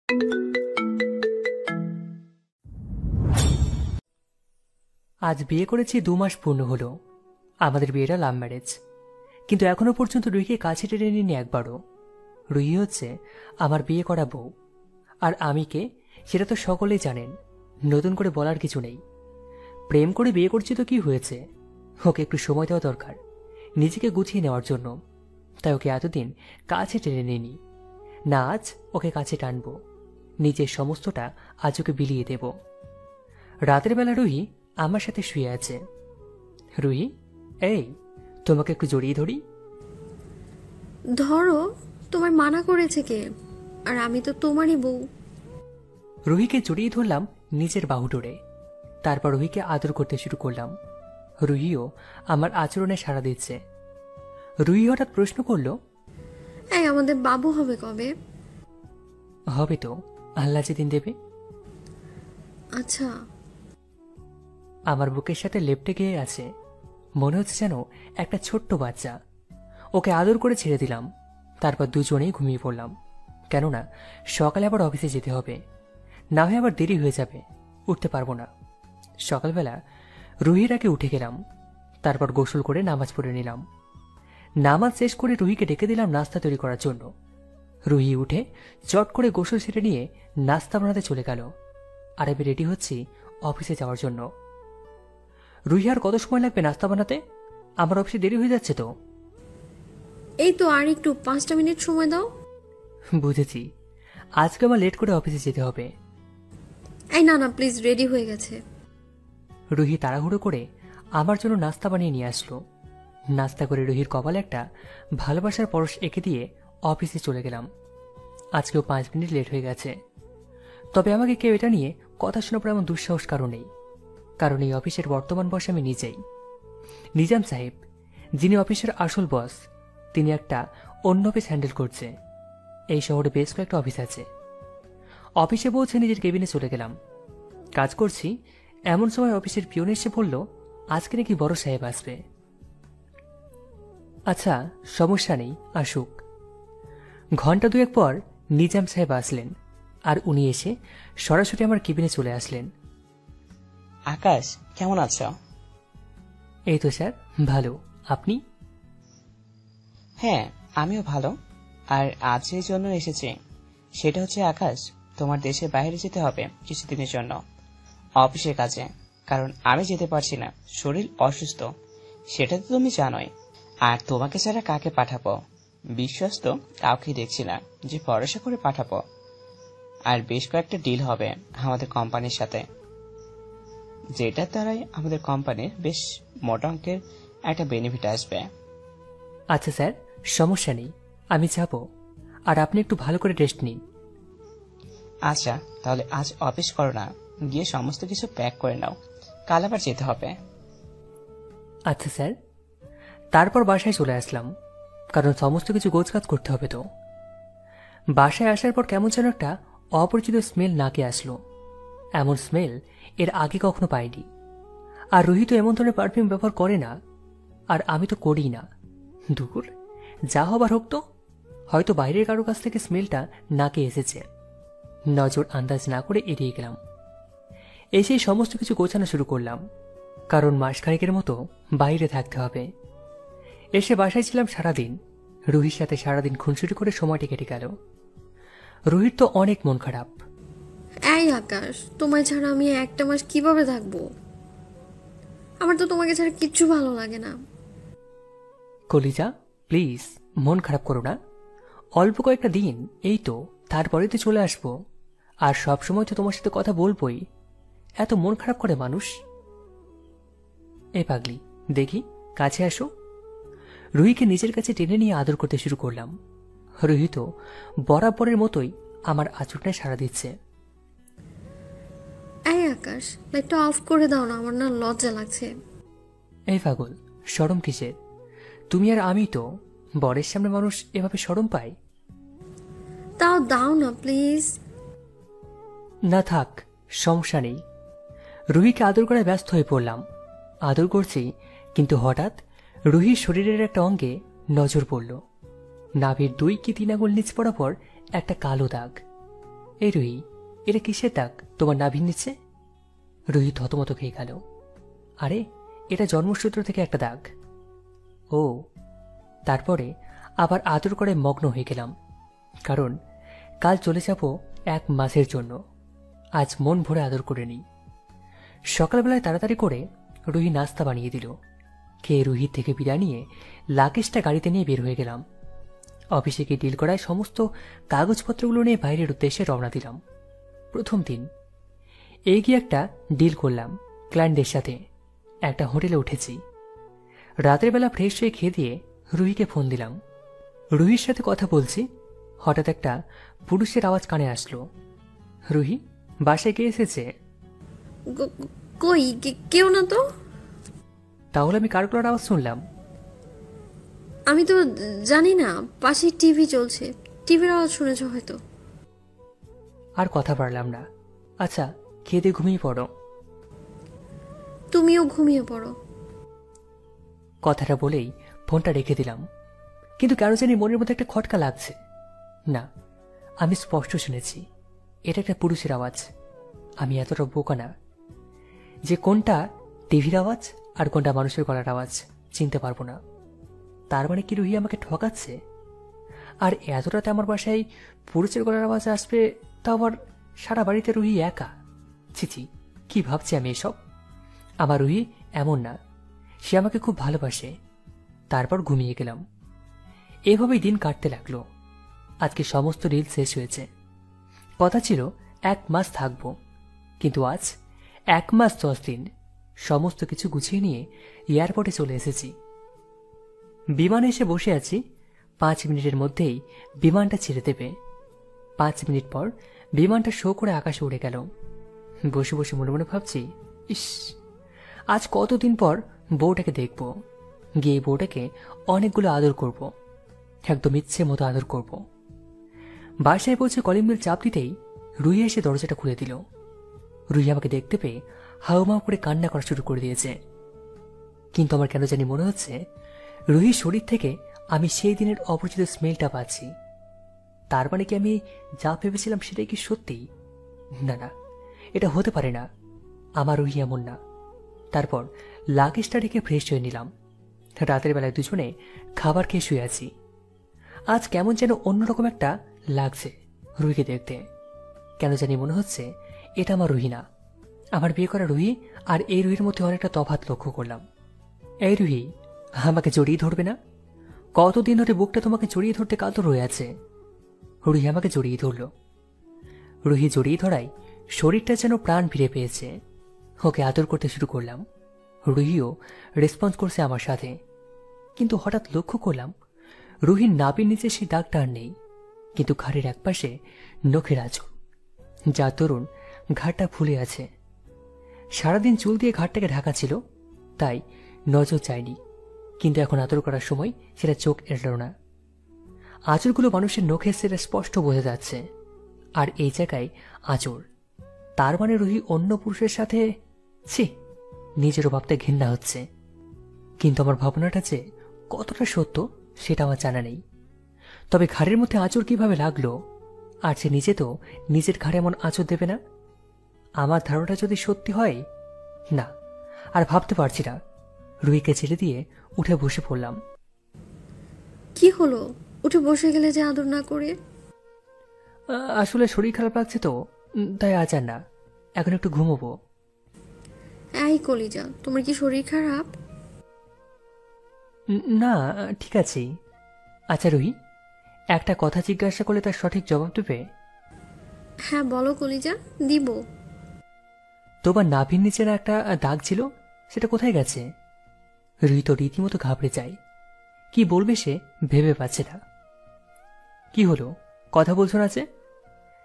আজ বিয়ে করেছি 2 মাস পূর্ণ হলো। আমাদের বিয়েটা লাভ ম্যারেজ, কিন্তু এখনো পর্যন্ত রুহিকে কাছে টেনে নিইনি একবারও। রুহি হচ্ছে আমার বিয়ে করা বউ, আর আমি কে সেটা তো সকলেই জানেন, নতুন করে বলার কিছু নেই। প্রেম করে বিয়ে করছি তো কি হয়েছে, ওকে একটু সময় দেওয়া দরকার নিজেকে গুছিয়ে নেওয়ার জন্য। তাই ওকে এতদিন কাছে টেনে নিইনি, না আজ ওকে কাছে টানবো, নিজের সমস্তটা আজ ওকে বিলিয়ে দেব। রাতের বেলা রুহি আমার সাথে শুয়ে আছে। রুহি, এই তোমাকে একটু জড়িয়ে ধরি। ধরো, তোমার মানা করেছে কে? আর আমি তো তোমারই বউ। রুহিকে জড়িয়ে ধরলাম নিজের বাহু ডোরে, তারপর রুহিকে আদর করতে শুরু করলাম। রুহিও আমার আচরণে সাড়া দিচ্ছে। রুহি হঠাৎ প্রশ্ন করল, এই আমাদের বাবু হবে কবে? হবে তো, আল্লাহ যেদিন দেবে। আচ্ছা। আমার বুকের সাথে লেপ্টে গিয়ে আছে, মনে হচ্ছে যেন একটা ছোট্ট বাচ্চা। ওকে আদর করে ছেড়ে দিলাম, তারপর দুজনেই ঘুমিয়ে পড়লাম। কেননা সকালে আবার অফিসে যেতে হবে, না হয় আবার দেরি হয়ে যাবে, উঠতে পারবো না। সকালবেলা রুহির আগে উঠে গেলাম, তারপর গোসল করে নামাজ পড়ে নিলাম। নামাজ শেষ করে রুহিকে ডেকে দিলাম নাস্তা তৈরি করার জন্য। রুহি উঠে চট করে গোসল সেরে নিয়ে নাস্তা বানাতে চলে গেল, আর আমি রেডি হচ্ছি অফিসে যাওয়ার জন্য। রুহি, আর কত সময় লাগবে নাস্তা বানাতে? আমার অফিসে দেরি হয়ে যাচ্ছে তো। এই তো আর একটু 5টা মিনিট সময় দাও। বুঝেছি, আজকে আমার লেট করে অফিসে যেতে হবে। এই না না প্লিজ, রেডি হয়ে গেছে। রুহি তাড়াহুড়ো করে আমার জন্য নাস্তা বানিয়ে নিয়ে আসলো। নাস্তা করে রুহির কপালে একটা ভালোবাসার পরশ এঁকে দিয়ে অফিসে চলে গেলাম। আজকেও 5 মিনিট লেট হয়ে গেছে। তবে আমাকে কেউ এটা নিয়ে কথা শোনাবার এমন দুঃসাহস কারো নেই, কারণ এই অফিসের বর্তমান বস আমি নিজেই। নিজাম সাহেব, যিনি অফিসের আসল বস, তিনি একটা অন্য অফিস হ্যান্ডেল করছে। এই শহরে বেশ কয়েকটা অফিস আছে। অফিসে পৌঁছে নিজের কেবিনে চলে গেলাম। কাজ করছি, এমন সময় অফিসের পিয়ন এসে বলল আজকে নাকি বড় সাহেব আসবে। আচ্ছা, সমস্যা নেই, আসুক। ঘন্টা 2 পর নিজাম সাহেব আসলেন, আর উনি এসে সরাসরি আমার কেবিনে চলে আসলেন। আকাশ, কেমন আছো? এই তো স্যার, ভালো। আপনি? হ্যাঁ, আমিও ভালো। আর আজ এই জন্য এসেছি, সেটা হচ্ছে আকাশ, তোমার দেশের বাইরে যেতে হবে কিছুদিনের জন্য অফিসের কাজে। কারণ আমি যেতে পারছি না, শরীর অসুস্থ, সেটা তো তুমি জানোই। আর তোমাকে ছাড়া কাকে পাঠাবো? বিশ্বস্ত কাউকে দেখছি না যে ভরসা করে পাঠাবো। আর বেশ কয়েকটা ডিল হবে আমাদের কোম্পানির সাথে, যেটার দ্বারাই আমাদের কোম্পানির বেশ মোটা অঙ্কের একটা বেনিফিট আসবে। আচ্ছা স্যার, সমস্যা নেই, আমি যাব। আর আপনি একটু ভালো করে রেস্ট নিন। আচ্ছা, তাহলে আজ অফিস করো না, গিয়ে সমস্ত কিছু প্যাক করে নাও, কাল আবার যেতে হবে। আচ্ছা স্যার। তারপর বাসায় চলে আসলাম, কারণ সমস্ত কিছু গোছগাছ করতে হবে তো। বাসায় আসার পর কেমন যেন একটা অপরিচিত স্মেল নাকে আসলো। এমন স্মেল এর আগে কখনো পাইনি। আর রুহি তো এমন ধরনের পারফিউম ব্যবহার করে না, আর আমি তো করি না। দুপুর যা হবার হোক তো, হয়তো বাইরের কারো কাছ থেকে স্মেলটা নাকে এসেছে। নজর আন্দাজ না করে এড়িয়ে গেলাম। এসেই সমস্ত কিছু গোছানো শুরু করলাম, কারণ মাসখানেকের মতো বাইরে থাকতে হবে। এসে বাসায় ছিলাম সারাদিন। রুহির সাথে সারাদিন খুনসুটি করে সময়টি কেটে গেল। রুহির তো অনেক মন খারাপ। এই আকাশ, তোমায় ছাড়া আমি একটা মাস কিভাবে থাকবো? আমার তো তোমাকে ছাড়া কিচ্ছু ভালো লাগে না। কলিজা, প্লিজ মন খারাপ করো না। অল্প কয়েকটা দিন, এই তো, তারপরে তো চলে আসবো। আর সব সময় তো তোমার সাথে কথা বলবোই। এত মন খারাপ করে মানুষ। এই পাগলি, দেখি কাছে আসো। রুহিকে নিজের কাছে টেনে নিয়ে আদর করতে শুরু করলাম। রুহি তো বরাবরের মতোই আমার আচরণে সাড়া দিচ্ছে। এই আকাশ, লাইটটা অফ করে দাও না, আমার না লজ্জা লাগছে। এই পাগল, শরম কিসের? তুমি আর আমি তো, বরের সামনে মানুষ এভাবে শরম পায়? তাও দাও না প্লিজ। না থাক, সমস্যা নেই। রুহিকে আদর করায় ব্যস্ত হয়ে পড়লাম। আদর করছি, কিন্তু হঠাৎ রুহির শরীরের একটা অঙ্গে নজর পড়ল। নাভির 2 কি 3 আঙুল নিচ বরাবর একটা কালো দাগ। এই রুহি, এটা কিসের দাগ তোমার নাভির নিচে? রুহি থতমত খেয়ে গেল। আরে, এটা জন্মসূত্র থেকে একটা দাগ। ও। তারপরে আবার আদর করে মগ্ন হয়ে গেলাম, কারণ কাল চলে যাব 1 মাসের জন্য। আজ মন ভরে আদর করে নিই। সকালবেলায় তাড়াতাড়ি করে রুহি নাস্তা বানিয়ে দিল। খেয়ে রুহির থেকে বিদায় নিয়ে লাগেজটা গাড়িতে নিয়ে বের হয়ে গেলাম। অফিসে গিয়ে ডিল করায় সমস্ত কাগজপত্রগুলো নিয়ে বাইরের উদ্দেশ্যে রওনা দিলাম। প্রথম দিন এই গিয়ে একটা ডিল করলাম ক্লায়েন্টদের সাথে। একটা হোটেলে উঠেছি। রাতের বেলা ফ্রেশ হয়ে খেয়ে দিয়ে রুহিকে ফোন দিলাম। রুহির সাথে কথা বলছি, হঠাৎ একটা পুরুষের আওয়াজ কানে আসলো। রুহি, বাসায় কে এসেছে? কই, কেউ না তো। তাহলে আমি কার গলার আওয়াজ শুনলাম? আমি তো জানি না, পাশে টিভি চলছে, টিভির আওয়াজ শুনেছ হয়তো। আর কথা পারলাম না। আচ্ছা, খেয়ে দিয়ে ঘুমিয়ে পড়ো। তুমিও ঘুমিয়ে পড়ো। কথাটা বলেই ফোনটা রেখে দিলাম। কিন্তু কেন জানি মনের মধ্যে একটা খটকা লাগছে। না, আমি স্পষ্ট শুনেছি এটা একটা পুরুষের আওয়াজ। আমি এতটা বোকা না যে কোনটা টিভির আওয়াজ আর কোনটা মানুষের গলার আওয়াজ চিনতে পারবো না। তার মানে কি রুহি আমাকে ঠকাচ্ছে? আর এত রাতে আমার বাসায় পুরুষের গলার আওয়াজ আসবে, তা আবার সারা বাড়িতে রুহি একা। ছিছি, কি ভাবছি আমি এসব? আমার রুহি এমন না, সে আমাকে খুব ভালোবাসে। তারপর ঘুমিয়ে গেলাম। এভাবেই দিন কাটতে লাগলো। আজকে সমস্ত রিল শেষ হয়েছে। কথা ছিল 1 মাস থাকবো, কিন্তু আজ 1 মাস 10 দিন সমস্ত কিছু গুছিয়ে নিয়ে এয়ারপোর্টে চলে এসেছি। বিমানে এসে বসে আছি। 5 মিনিটের মধ্যেই বিমানটা ছেড়ে দেবে। 5 মিনিট পর বিমানটা শো করে আকাশে উড়ে গেল। বসে বসে মনে মনে ভাবছি, ইস, আজ কতদিন পর বউটাকে দেখব। গিয়ে বউটাকে অনেকগুলো আদর করব, একদম ইচ্ছে মতো আদর করব। বাসায় পৌঁছে কলিং বেল চাপ দিতেই রুহি এসে দরজাটা খুলে দিল। রুহি আমাকে দেখতে পেয়ে হাউমাউ করে কান্না করা শুরু করে দিয়েছে। কিন্তু আমার কেন জানি মনে হচ্ছে রুহির শরীর থেকে আমি সেই দিনের অপরিচিত স্মেলটা পাচ্ছি। তার মানে কি আমি যা ভেবেছিলাম সেটাই কি সত্যি? না না, এটা হতে পারে না। আমার রুহি এমন না। তারপর লাগেজটা রেখে ফ্রেশ হয়ে নিলাম। রাতের বেলায় দুজনে খাবার খেয়ে শুয়ে আছি। আজ কেমন যেন অন্যরকম একটা লাগছে রুহিকে দেখতে। কেন জানি মনে হচ্ছে এটা আমার রুহি না। আমার বিয়ে করা রুহি আর এই রুহির মধ্যে অনেকটা তফাৎ লক্ষ্য করলাম। এই রুহি, আমাকে জড়িয়ে ধরবে না? কতদিন ধরে বুকটা তোমাকে জড়িয়ে ধরতে কাতর হয়ে আছে। রুহি আমাকে জড়িয়ে ধরল। রুহি জড়িয়ে ধরায় শরীরটা যেন প্রাণ ফিরে পেয়েছে। ওকে আদর করতে শুরু করলাম। রুহিও রেসপন্স করছে আমার সাথে। কিন্তু হঠাৎ লক্ষ্য করলাম রুহির নাভির নিচে সেই দাগটা আর নেই, কিন্তু ঘাড়ের একপাশে নখের আঁচড়, যার দরুন ঘাড়টা ফুলে আছে। সারাদিন চুল দিয়ে ঘাড়টাকে ঢাকা ছিল, তাই নজর যায়নি। কিন্তু এখন আদর করার সময় সেটা চোখ এড়ল না। আঁচড়গুলো মানুষের নখের সেটা স্পষ্ট বোঝা যাচ্ছে। আর এই জায়গায় আঁচড়, তার মানে রুহি অন্য পুরুষের সাথে। ছি, নিজেরও ভাবতে ঘৃণা হচ্ছে। কিন্তু আমার ভাবনাটা যে কতটা সত্য সেটা আমার জানা নেই। তবে ঘাড়ের মধ্যে আঁচড় কিভাবে লাগলো? আর সে নিজে তো নিজের ঘাড়ে এমন আঁচড় দেবে না। আমার ধারণাটা যদি সত্যি হয়, না আর ভাবতে পারছি না। রুহিকে ছেড়ে দিয়ে উঠে বসে পড়লাম। কি হলো, উঠে বসে গেলে যে আদর না করে? আসলে শরীর খারাপ লাগছে তো, তাই আজ আর না, এখন একটু ঘুমোবো। এই কলিজা, তোমার কি শরীর খারাপ? না, ঠিক আছে। আচ্ছা রুহি, একটা কথা জিজ্ঞাসা করলে তার সঠিক জবাব দেবে? হ্যাঁ বলো কলিজা, দিব। তোমার নাভির নিচে না একটা দাগ ছিল, সেটা কোথায় গেছে? রুহি তো রীতিমতো ঘাবড়ে যায়। কি বলবে সে ভেবে পাচ্ছে না। কি হলো, কথা বলছো না যে?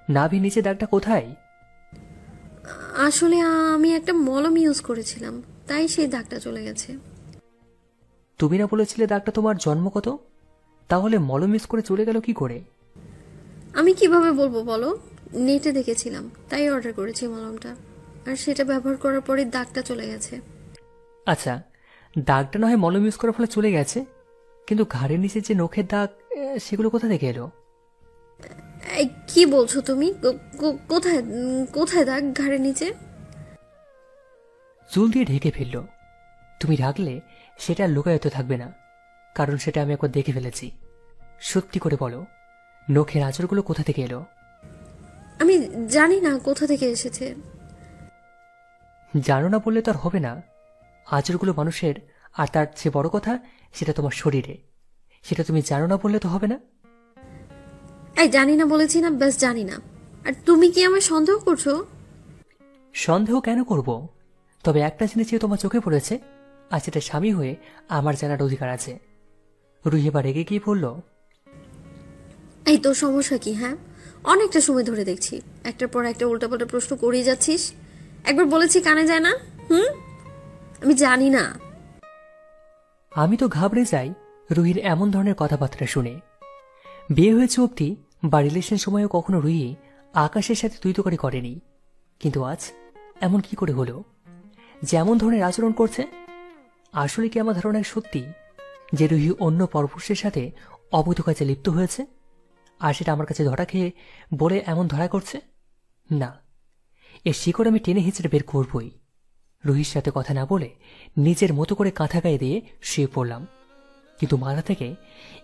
নাভির নিচে দাগটা কোথায়? আসলে আমি একটা মলম ইউজ করেছিলাম, তাই সেই দাগটা চলে গেছে। তুমি না বলেছিলে দাগটা তোমার জন্মগত? তাহলে মলম মিস করে চলে গেল কি করে? আমি কিভাবে বলবো বলো, নেটে দেখেছিলাম তাই অর্ডার করেছি মলমটা, আর সেটা ব্যবহার করার পরে দাগটা চলে গেছে। আচ্ছা, দাগটা না হয় মলম ইউজ করার ফলে চলে গেছে, কিন্তু ঘাড়ের নিচে যে নখের দাগ, সেগুলো কোথা থেকে এলো? এই কি বলছো তুমি? কোথায় কোথায় দাগ ঘাড়ের নিচে? চুল দিয়ে ঢেকে ফেলল। তুমি ঢাকলে সেটা আর লুকায়িত থাকবে না, কারণ সেটা আমি একবার দেখে ফেলেছি। সত্যি করে বলো, নখের আঁচড়গুলো কোথা থেকে এলো? আমি জানি না কোথা থেকে এসেছে। জানো না বললে তো আর হবে না। আঁচড়গুলো মানুষের, আর তার চেয়ে বড় কথা সেটা তোমার শরীরে। সেটা তুমি জানো না বললে তো হবে না। এই জানি না বলেছি না, ব্যাস জানি না। আর তুমি কি আমায় সন্দেহ করছো? সন্দেহ কেন করব? তবে একটা জিনিস যে তোমার চোখে পড়েছে, আর সেটা স্বামী হয়ে আমার জানার অধিকার আছে। রুহি এবার রেগে গিয়ে বলল, এই তোর সমস্যা কি? হ্যাঁ, অনেকটা সময় ধরে দেখছি একটার পর একটা উল্টাপাল্টা প্রশ্ন করেই যাচ্ছিস। একবার বলেছি কানে যায় না? আমি জানি না। আমি তো ঘাবড়ে যাই রুহির এমন ধরনের কথাবার্তা শুনে। বিয়ে হয়েছে অবধি বা রিলেশন সময়েও কখনো রুহি আকাশের সাথে তুই তো করেনি, কিন্তু আজ এমন কি করে হলো যেমন ধরনের আচরণ করছে? আসলে কি আমার ধারণা সত্যি যে রুহি অন্য পরপুরুষের সাথে অবৈধ কাজে লিপ্ত হয়েছে, আর সেটা আমার কাছে ধরা খেয়ে বলে এমন ধরা করছে? না, এর শিকড় আমি টেনে হিঁচড়ে বের করবই। রুহির সাথে কথা না বলে নিজের মতো করে কাঁথা গায়ে দিয়ে শুয়ে পড়লাম, কিন্তু মাথা থেকে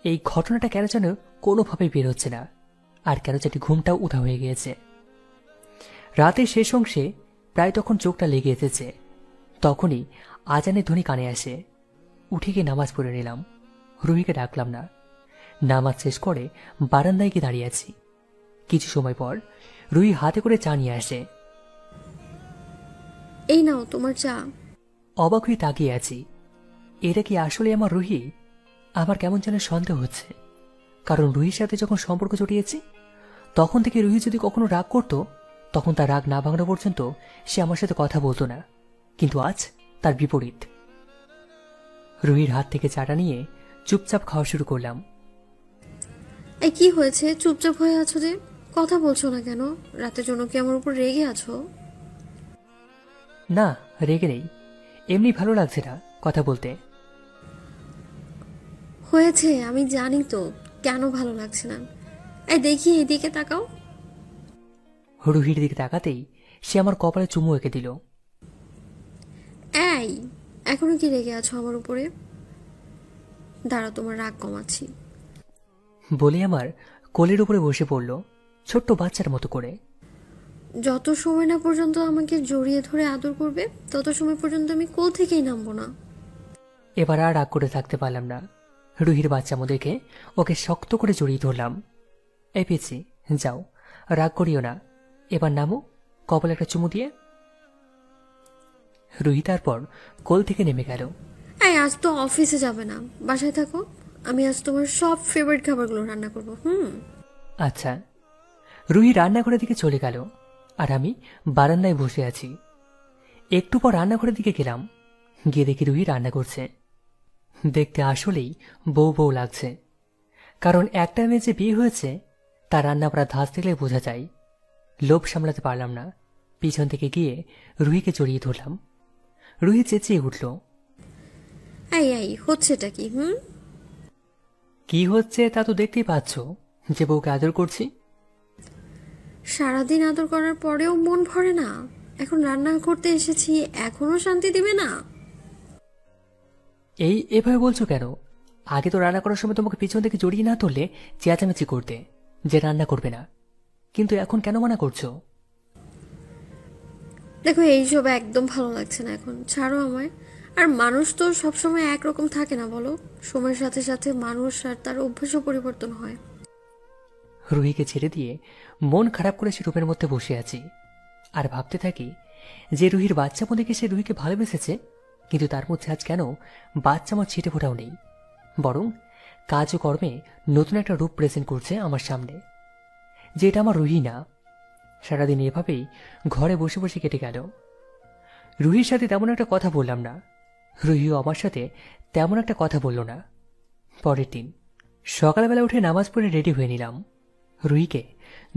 এই ঘটনাটা কেন যেন কোনোভাবেই বের হচ্ছে না, আর কেন যেন ঘুমটাও উধা হয়ে গিয়েছে। রাতের শেষ অংশে প্রায় তখন চোখটা লেগে এসেছে, তখনই আজানের ধ্বনি কানে আসে। উঠে গিয়ে নামাজ পড়ে নিলাম। রুহিকে ডাকলাম না। নামাজ শেষ করে বারান্দায় গিয়ে দাঁড়িয়ে আছি। কিছু সময় পর রুহি হাতে করে চা নিয়ে আসে। এই নাও তোমার চা। অবাক হয়ে তাকিয়ে আছি। এটা কি আসলে আমার রুহি? আমার কেমন যেন সন্দেহ হচ্ছে, কারণ রুহির সাথে যখন সম্পর্ক জড়িয়েছি তখন থেকে রুহি যদি কখনো রাগ করত, তখন তার রাগ না ভাঙানো পর্যন্ত সে আমার সাথে কথা বলতো না, কিন্তু আজ তার বিপরীত। রুহির হাত থেকে চাটা নিয়ে চুপচাপ খাওয়া শুরু করলাম। এই কি হয়েছে? চুপচাপ হয়ে আছো যে, কথা বলছো না কেন? রাতের জন্য কি আমার উপর রেগে আছো? না, রেগে নেই, এমনি ভালো লাগছে না কথা বলতে। হয়েছে, আমি জানি তো কেন ভালো লাগছে না। এই দেখি এদিকে তাকাও। রুহির দিকে তাকাতেই সে আমার কপালে চুমু এঁকে দিল। এই, এখনো কি রেগে আছো আমার উপরে? দাঁড়া, তোমার রাগ কমাচ্ছি। বলে আমার কোলের উপরে বসে পড়ল ছোট্ট বাচ্চার মতো করে। যত সময় না পর্যন্ত আমাকে জড়িয়ে ধরে আদর করবে, তত সময় পর্যন্ত আমি কোল থেকেই নামবো না। এবার আর রাগ করে থাকতে পারলাম না। রুহির বাচ্চামো দেখে ওকে শক্ত করে জড়িয়ে ধরলাম। এই পিছি, যাও, রাগ করিও না, এবার নামো, কপালে একটা চুমু দিয়ে। রুহি তারপর কোল থেকে নেমে গেল। এই, আজ তো অফিসে যাবে না, বাসায় থাকো। আমি আজ তোমার সব ফেভারিট খাবারগুলো রান্না করবো। আচ্ছা। রুহি রান্নাঘরের দিকে চলে গেল, আর আমি বারান্দায় বসে আছি। একটু পর রান্নাঘরের দিকে গেলাম। গিয়ে দেখি রুহি রান্না করছে। দেখতে আসলেই বউ বউ লাগছে, কারণ একটা মেয়ে যে বিয়ে হয়েছে তার রান্না করা ধাঁচ দেখলে বোঝা যায়। লোভ সামলাতে পারলাম না, পিছন থেকে গিয়ে রুহিকে জড়িয়ে ধরলাম। রুহি চেঁচিয়ে উঠল, এই এই, হচ্ছেটা কি? কি হচ্ছে তা তো দেখতেই পাচ্ছ, যে বউকে আদর করছি। সারাদিন আদর করার পরেও মন ভরে না? এখন রান্না করতে এসেছি, এখনো শান্তি দিবে না? এই এভাবে বলছো কেন? আগে তো রান্না করার সময় তোমাকে পিছন থেকে জড়িয়ে না ধরলে চেঁচামেচি করতে যে রান্না করবে না, কিন্তু এখন কেন মানা করছো? দেখো, এইসব একদম ভালো লাগছে না এখন, ছাড়ো আমায়। আর মানুষ তো সবসময় একরকম থাকে না, বলো? সময়ের সাথে সাথে মানুষ আর তার অভ্যাসও পরিবর্তন হয়। রুহিকে ছেড়ে দিয়ে মন খারাপ করে সে রুমের মধ্যে বসে আছি, আর ভাবতে থাকি যে রুহির বাচ্চামো দেখে সে রুহিকে ভালোবেসেছে, কিন্তু তার মধ্যে আজ কেন বাচ্চামো ছিটে ফোটাও নেই, বরং কাজ ও কর্মে নতুন একটা রূপ প্রেজেন্ট করছে আমার সামনে, যে এটা আমার রুহি না। সারাদিন এভাবেই ঘরে বসে বসে কেটে গেল। রুহির সাথে তেমন একটা কথা বললাম না, রুহিও আমার সাথে তেমন একটা কথা বলল না। পরের দিন সকালবেলা উঠে নামাজ পড়ে রেডি হয়ে নিলাম। রুহিকে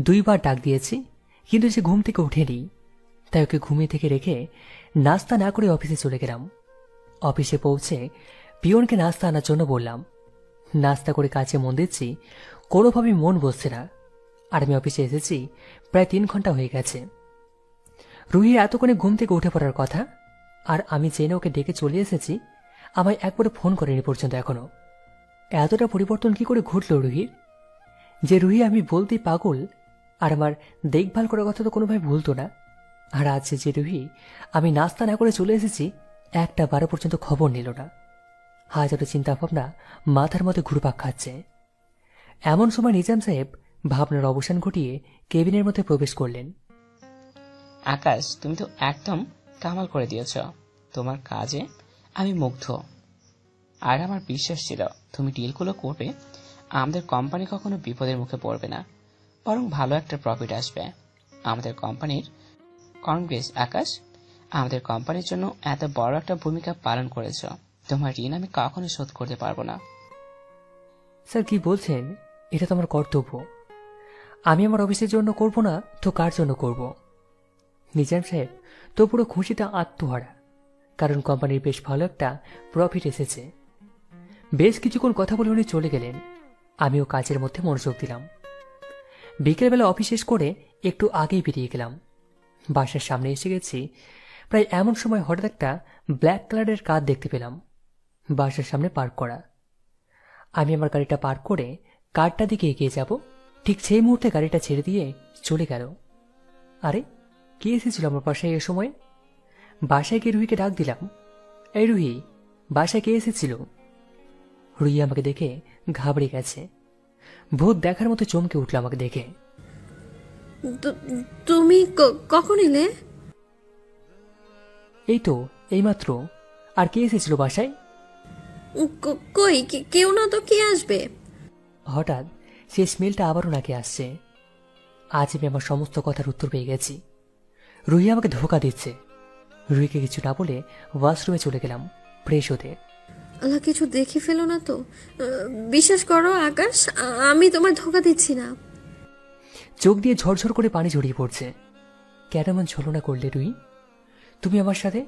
2 বার ডাক দিয়েছি, কিন্তু সে ঘুম থেকে ওঠেনি, তাই ওকে ঘুমিয়ে থেকে রেখে নাস্তা না করে অফিসে চলে গেলাম। অফিসে পৌঁছে পিয়নকে নাস্তা আনার জন্য বললাম। নাস্তা করে কাজে মন দিচ্ছি, কোনোভাবেই মন বসছে না। আর আমি অফিসে এসেছি প্রায় 3 ঘন্টা হয়ে গেছে। রুহি এতক্ষণে ঘুম থেকে উঠে পড়ার কথা, আর আমি জেনে ওকে ডেকে চলে এসেছি, আমায় একবারে ফোন করেনি পর্যন্ত এখনো। এতটা পরিবর্তন কি করে ঘটল রুহির? যে রুহি আমি বলতেই পাগল আর আমার দেখভাল করার কথা তো কোনোভাবে ভুলতো না, আর আজ যে রুহি আমি নাস্তা না করে চলে এসেছি একটা বারো পর্যন্ত খবর নিল না। হাজারো চিন্তা ভাবনা মাথার মধ্যে ঘুরপাক খাচ্ছে। এমন সময় নিজাম সাহেব ভাবনার অবসান ঘটিয়ে কেবিনের মধ্যে প্রবেশ করলেন। আকাশ, তুমি তো একদম কামাল করে দিয়েছ। তোমার কাজে আমি মুগ্ধ। আর আমার বিশ্বাস ছিল তুমি ডিলগুলো করবে, আমাদের কোম্পানি কখনো বিপদের মুখে পড়বে না, বরং ভালো একটা প্রফিট আসবে আমাদের কোম্পানির। কংগ্রেস আকাশ, আমাদের কোম্পানির জন্য এত বড় একটা ভূমিকা পালন করেছ। তোমার ঋণ আমি কখনো শোধ করতে পারবো না। স্যার কি বলছেন? এটা তো আমার কর্তব্য। আমি আমার অফিসের জন্য করব না তো কার জন্য করব? নিজাম সাহেব তো পুরো খুশিতে আত্মহারা, কারণ কোম্পানির বেশ ভালো একটা প্রফিট এসেছে। বেশ কিছুক্ষণ কথা বলে উনি চলে গেলেন। আমিও কাজের মধ্যে মনোযোগ দিলাম। বিকেলবেলা অফিস শেষ করে একটু আগেই বেরিয়ে গেলাম। বাসার সামনে এসে গেছি প্রায় এমন সময় হঠাৎ একটা ব্ল্যাক কালারের কার দেখতে পেলাম বাসার সামনে পার্ক করা। আমি আমার গাড়িটা পার্ক করে কারটা দিকে এগিয়ে যাব, ঠিক সেই মুহূর্তে গাড়িটা ছেড়ে দিয়ে চলে গেল। আরে কে এসেছিল আমার বাসায় এ সময়? বাসায় গিয়ে রুহিকে ডাক দিলাম, এই রুহি, বাসায় কে এসেছিল? রুহি আমাকে দেখে ঘাবড়ে গেছে। ভূত দেখার মতো চমকে উঠল আমাকে দেখে। তুমি কখন এলে? এই তো এইমাত্র। আর কে এসেছিল বাসায়? কই কেউ না তো, কে আসবে? হঠাৎ সেই স্মেলটা আবারও নাকে আসছে। আজ আমি আমার সমস্ত কথার উত্তর পেয়ে গেছি। রুহি আমাকে ধোকা দিচ্ছে। রুহিকে কিছু না বলে ওয়াশরুমে চলে গেলাম ফ্রেশ হতে। আল্লাহ, কিছু দেখে ফেলো না তো। বিশ্বাস করো আকাশ, আমি তোমার ধোকা দিচ্ছি না। চোখ দিয়ে ঝরঝর করে পানি ঝরিয়ে পড়ছে। কেন এমন ছলনা করলে রুহি? তুমি আমার সাথে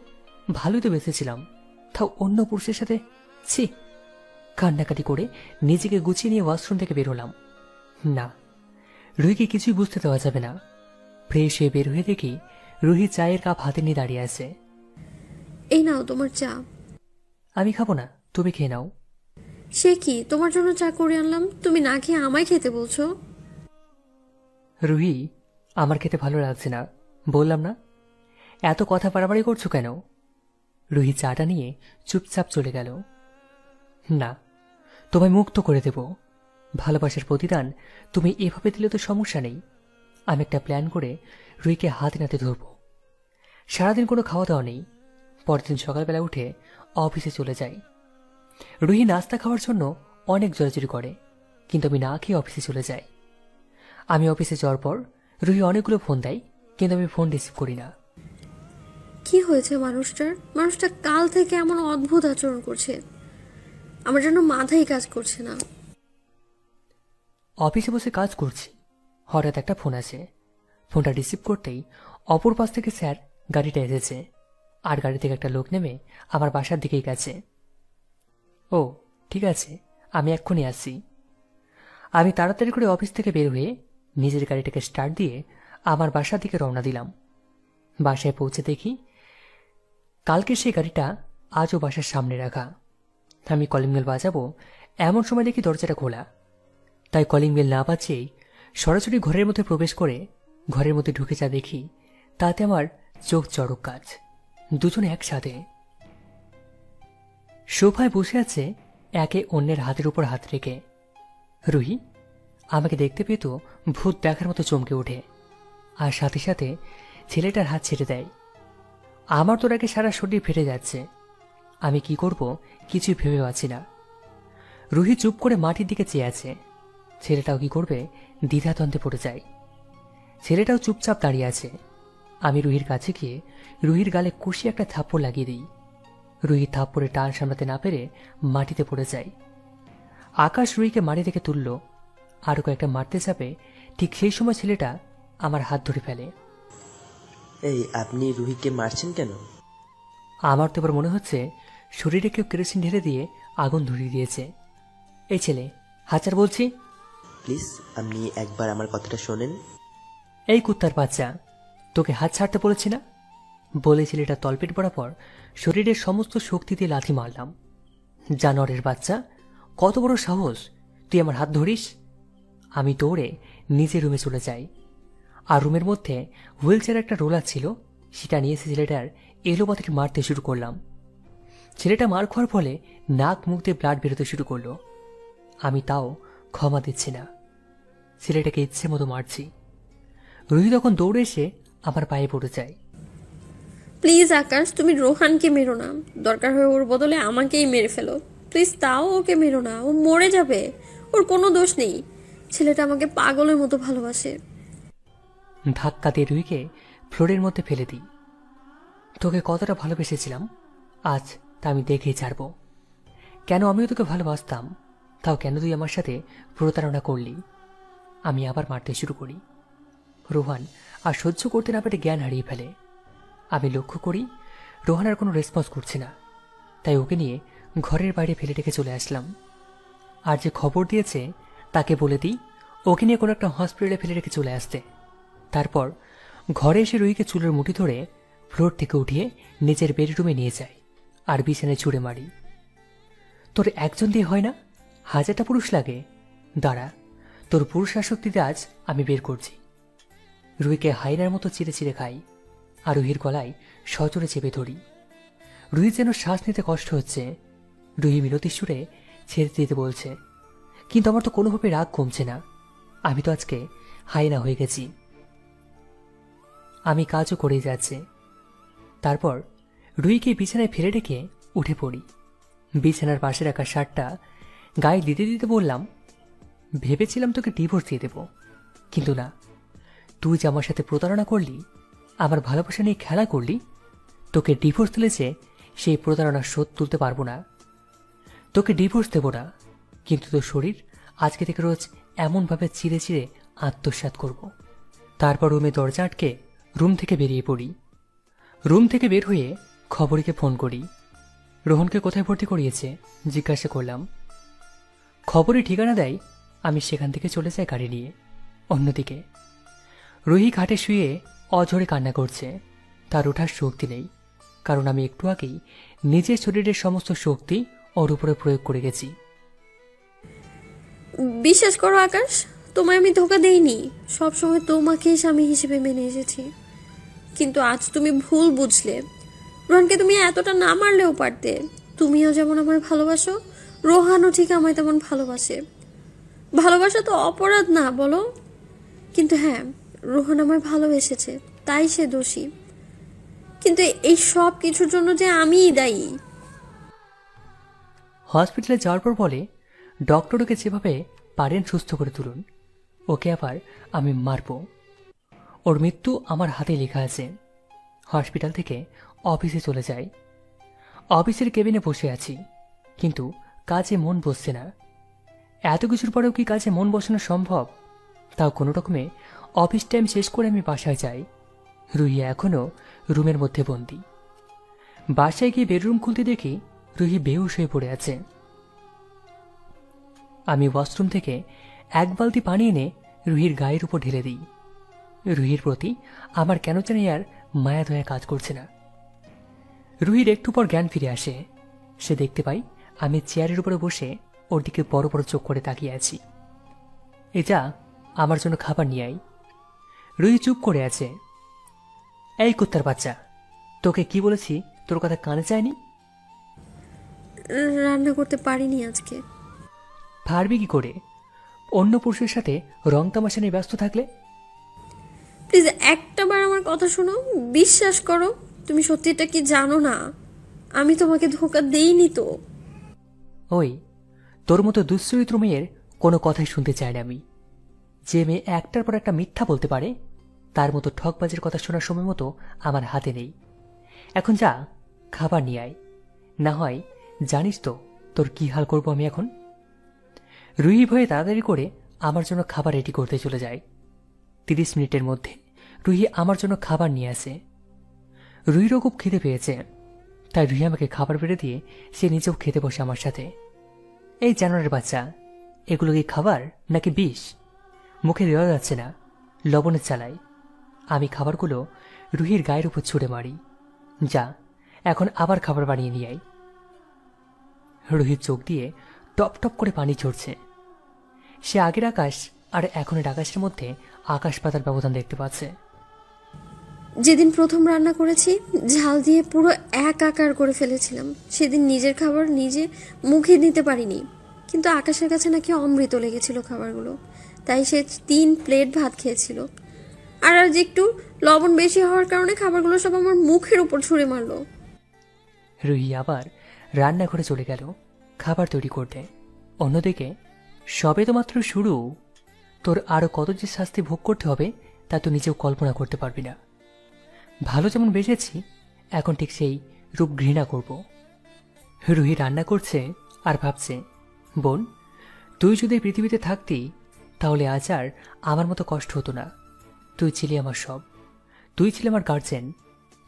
ভালোই তো বেঁচেছিলাম, তাও অন্য পুরুষের সাথে? ছি! কান্নাকাটি করে নিজেকে গুছিয়ে নিয়ে ওয়াশরুম থেকে বের হলাম। না, রুহিকে কিছুই বুঝতে দেওয়া যাবে না। ফ্রেশ হয়ে বের হয়ে দেখি রুহি চায়ের কাপ হাতে নিয়ে দাঁড়িয়ে আছে। এই নাও তোমার চা। আমি খাবো না, তুমি খেয়ে নাও। সে কি, তোমার জন্য চা করে আনলাম, তুমি না খেয়ে আমায় খেতে বলছো? রুহি, আমার খেতে ভালো লাগছে না, বললাম না। এত কথা বাড়াবাড়ি করছো কেন? রুহি চাটা নিয়ে চুপচাপ চলে গেল। না, তোমায় মুক্ত করে দেব। ভালোবাসার প্রতিদান তুমি এভাবে দিলে তো সমস্যা নেই। আমি একটা প্ল্যান করে রুহিকে হাতে নাতে ধরব। সারাদিন কোনো খাওয়া দাওয়া নেই। পরের দিন সকালবেলা উঠে অফিসে চলে যাই। রুহি নাস্তা খাওয়ার জন্য অনেক জোরাজুরি করে, কিন্তু আমি না খেয়ে অফিসে চলে যাই। আমি অফিসে যাওয়ার পর রুহি অনেকগুলো ফোন দেয়, কিন্তু আমি ফোন রিসিভ করি না। কি হয়েছে মানুষটা কাল থেকে এমন অদ্ভুত আচরণ করছে, আমার জন্য মাথায় কাজ করছে না। অফিসে বসে কাজ করছি, হঠাৎ একটা ফোন আসে। ফোনটা রিসিভ করতেই অপর পাশ থেকে স্যার গাড়িটা এসেছে, আর গাড়ি থেকে একটা লোক নেমে আমার বাসার দিকেই গেছে। ও ঠিক আছে, আমি এক্ষুনি আসছি। আমি তাড়াতাড়ি করে অফিস থেকে বের হয়ে নিজের গাড়িটাকে স্টার্ট দিয়ে আমার বাসার দিকে রওনা দিলাম। বাসায় পৌঁছে দেখি কালকে সেই গাড়িটা আজও বাসার সামনে রাখা। আমি কলিং বেল বাজাবো এমন সময় দেখি দরজাটা খোলা। তাই কলিং বেল না বাজিয়েই সরাসরি ঘরের মধ্যে প্রবেশ করে ঘরের মধ্যে ঢুকে যা দেখি তাতে আমার চোখ চড়ক কাজ। দুজনে একসাথে সোফায় বসে আছে, একে অন্যের হাতের উপর হাত রেখে। রুহি আমাকে দেখতে পেয়ে তো ভূত দেখার মতো চমকে ওঠে, আর সাথে সাথে ছেলেটার হাত ছেড়ে দেয়। আমার তো আগে সারা শরীর ফেটে যাচ্ছে। আমি কি করব কিছুই ভেবে পাচ্ছি না। রুহি চুপ করে মাটির দিকে চেয়ে আছে। ছেলেটাও কি করবে দ্বিধাদ্বন্দ্বে পড়ে যায়। ছেলেটাও চুপচাপ দাঁড়িয়ে আছে। আমি রুহির কাছে গিয়ে রুহির গালে কষি একটা থাপ্পড় লাগিয়ে দিই। রুহি থাপ্পড়ে টান সামলাতে না পেরে মাটিতে পড়ে যায়। আকাশ রুহিকে মাটি থেকে তুলল, আরো কয়েকটা মারতে যাবে, ঠিক সেই সময় ছেলেটা আমার হাত ধরে ফেলে। এই, আপনি রুহিকে মারছেন কেন? আমার তো এবার মনে হচ্ছে শরীরে কেউ কেরোসিন ঢেলে দিয়ে আগুন ধরিয়ে দিয়েছে। এই ছেলে, হাজার বলছি। প্লিজ আপনি একবার আমার কথাটা শোনেন। এই কুত্তার বাচ্চা, তোকে হাত ছাড়তে বলেছি না? বলে ছেলেটা তলপেট বরাবর শরীরের সমস্ত শক্তি দিয়ে লাথি মারলাম। জানোয়ারের বাচ্চা, কত বড় সাহস তুই আমার হাত ধরিস! আমি দৌড়ে নিজের রুমে চলে যাই। আর রুমের মধ্যে হুইল চেয়ার একটা রোলার ছিল, সেটা নিয়ে এসে ছেলেটার এলোপাতাড়ি মারতে শুরু করলাম। ছেলেটা মার খাওয়ার ফলে নাক মুখ দিয়ে ব্লাড বেরোতে শুরু করলো। আমি তাও ক্ষমা দিচ্ছি না, ছেলেটাকে ইচ্ছে মতো মারছি। রুহি তখন দৌড়ে এসে আমার পায়ে পড়ে যায়। প্লিজ আকাশ, তুমি রোহানকে মেরো না, দরকার হয় ওর বদলে আমাকেই মেরে ফেলো প্লিজ, তাও ওকে মেরো না, ও মরে যাবে, ওর কোনো দোষ নেই। ছেলেটা আমাকে পাগলের মতো ভালোবাসে। ধাক্কা দিয়ে রুহিকে ফ্লোরের মধ্যে ফেলে দিই। তোকে কতটা ভালোবেসেছিলাম আজ তা আমি দেখেই ছাড়ব। কেন আমিও তোকে ভালোবাসতাম, তাও কেন তুই আমার সাথে প্রতারণা করলি? আমি আবার মারতে শুরু করি। রোহান আর সহ্য করতে না পেরে জ্ঞান হারিয়ে ফেলে। আমি লক্ষ্য করি রোহান আর কোনো রেসপন্স করছে না, তাই ওকে নিয়ে ঘরের বাইরে ফেলে রেখে চলে আসলাম। আর যে খবর দিয়েছে তাকে বলে দিই ওকে নিয়ে কোনো একটা হসপিটালে ফেলে রেখে চলে আসতে। তারপর ঘরে এসে রুহিকে চুলের মুঠি ধরে ফ্লোর থেকে উঠিয়ে নিজের বেডরুমে নিয়ে যায় আর বিছানায় ছুঁড়ে মারি। তোর একজন দিয়ে হয় না, 1000টা পুরুষ লাগে। দাঁড়া, তোর পুরুষ আসক্তিতে আজ আমি বের করছি। রুহিকে হাইনার মতো চিড়ে চিড়ে খাই আর রুহির গলায় সজোরে চেপে ধরি। রুহির যেন শ্বাস নিতে কষ্ট হচ্ছে। রুহি মিনতির সুরে ছেড়ে দিতে বলছে, কিন্তু আমার তো কোনোভাবে রাগ কমছে না। আমি তো আজকে হাইনা হয়ে গেছি। আমি কাজও করেই যাচ্ছে। তারপর রুহিকে বিছানায় ফেলে রেখে উঠে পড়ি। বিছানার পাশে রাখা শার্টটা গায়ে দিতে দিতে বললাম, ভেবেছিলাম তোকে ডিভোর্স দিয়ে দেব, কিন্তু না, তুই যে আমার সাথে প্রতারণা করলি, আমার ভালোবাসা নিয়ে খেলা করলি, তোকে ডিভোর্স দিলেছে সেই প্রতারণার শোধ তুলতে পারবো না। তোকে ডিভোর্স দেব না, কিন্তু তোর শরীর আজকে থেকে রোজ এমনভাবে চিড়ে চিড়ে আত্মসাৎ করব। তারপর রুমে দরজা আটকে রুম থেকে বেরিয়ে পড়ি। রুম থেকে বের হয়ে খবরীকে ফোন করি। রোহনকে কোথায় ভর্তি করিয়েছে জিজ্ঞাসা করলাম। খবরই ঠিকানা দেয়, আমি সেখান থেকে চলে যাই গাড়ি নিয়ে। অন্যদিকে রুহি ঘাটে শুয়ে অঝরে কান্না করছে। তার ওঠার শক্তি নেই, কারণ আমি একটু আগেই নিজের শরীরের সমস্ত শক্তি ওর উপরে প্রয়োগ করে গেছি। বিশ্বাস করো আকাশ, তোমায় আমি ধোকা দেইনি, সবসময় তোমাকে স্বামী হিসেবে মেনে এসেছি। কিন্তু আজ তুমি ভুল বুঝলে। রোহানকে তুমি এতটা না মারলেও পারতে। তুমিও যেমন আমায় ভালোবাসো, রোহানও ঠিক আমায় তেমন ভালোবাসে। ভালোবাসা তো অপরাধ না বলো? কিন্তু হ্যাঁ, রোহান আমায় ভালোবেসেছে, তাই সে দোষী। কিন্তু এই সব কিছুর জন্য যে আমিই দায়ী। হসপিটালে যাওয়ার পর বলে, ডক্টর ওকে যেভাবে পারেন সুস্থ করে তুলুন, ওকে আবার আমি মারব। ওর মৃত্যু আমার হাতে লেখা আছে। হসপিটাল থেকে অফিসে চলে যাই। অফিসের কেবিনে বসে আছি, কিন্তু কাজে মন বসছে না। এত কিছুর পরেও কি কাজে মন বসানো সম্ভব? তাও কোনো রকমে অফিস টাইম শেষ করে আমি বাসায় যাই। রুহি এখনও রুমের মধ্যে বন্দি। বাসায় গিয়ে বেডরুম খুলতে দেখি রুহি বেহুশ হয়ে পড়ে আছে। আমি ওয়াশরুম থেকে 1 বালতি পানি এনে রুহির গায়ের উপর ঢেলে দিই। রুহির প্রতি আমার কেন জানি আর মায়া দয়া কাজ করছে না। রুহির একটু পর জ্ঞান ফিরে আসে। সে দেখতে পাই আমি চেয়ারের উপরে বসে ওর দিকে বড় বড় চোখ করে তাকিয়ে আছি। এ যা, আমার জন্য খাবার নিয়ে আই। রুহি চুপ করে আছে। এই কুত্তার বাচ্চা, তোকে কি বলেছি তোর কথা কানে চায়নি? রান্না করতে পারিনি আজকে। পারবি কি করে অন্য পুরুষের সাথে রং তামাশা নিয়ে ব্যস্ত থাকলে? প্লিজ একটাবার আমার কথা শোনো, বিশ্বাস করো। তুমি সত্যিটা কি জানো না, আমি তোমাকে ধোকা দেইনি তো। ওই, তোর মতো দুশ্চরিত্র মেয়ের কোনো কথাই শুনতে চাই না আমি। যে মেয়ে একটার পর একটা মিথ্যা বলতে পারে, তার মতো ঠকবাজির কথা শোনার সময় মতো আমার হাতে নেই। এখন যা, খাবার নিয়ে আয়, না হয় জানিস তো তোর কি হাল করব আমি এখন। রুহি ভয়ে তাড়াতাড়ি করে আমার জন্য খাবার রেডি করতে চলে যায়। 30 মিনিটের মধ্যে রুহি আমার জন্য খাবার নিয়ে আসে। রুহিরও খুব খিদে পেয়েছে, তাই রুহি আমাকে খাবার বেড়ে দিয়ে সে নিজেও খেতে বসে আমার সাথে। এই জানোয়ারের বাচ্চা, এগুলো কি খাবার নাকি বিষ? মুখে দেওয়া যাচ্ছে না, লবণের চালাই। আমি খাবারগুলো রুহির গায়ের উপর ছুঁড়ে মারি। যা, এখন আবার খাবার বানিয়ে নিয়ে আই। রুহির চোখ দিয়ে টপ টপ করে পানি ঝরছে। সে আগের আকাশ আর এখনের আকাশের মধ্যে আকাশ পাতার ব্যবধান দেখতে পাচ্ছে। যেদিন প্রথম রান্না করেছি, ঝাল দিয়ে পুরো একাকার করে ফেলেছিলাম। সেদিন নিজের খাবার নিজে মুখে নিতে পারিনি, কিন্তু আকাশের কাছে নাকি অমৃত লেগেছিল খাবারগুলো। তাই সে 3 প্লেট ভাত খেয়েছিল। আর আজ একটু লবণ বেশি হওয়ার কারণে খাবারগুলো সব আমার মুখের উপর ছুঁড়ে মারলো। রুহি আবার রান্নাঘরে চলে গেল খাবার তৈরি করতে। অন্যদিকে সবে তো মাত্র শুরু, তোর আরো কত যে শাস্তি ভোগ করতে হবে তা তো নিজেও কল্পনা করতে পারবি না। ভালো যেমন বেসেছি, এখন ঠিক সেই রূপ ঘৃণা করব। রুহি রান্না করছে আর ভাবছে, বোন, তুই যদি এই পৃথিবীতে থাকতি তাহলে আজ আর আমার মতো কষ্ট হতো না। তুই ছিলি আমার সব, তুই ছিলি আমার গার্জেন।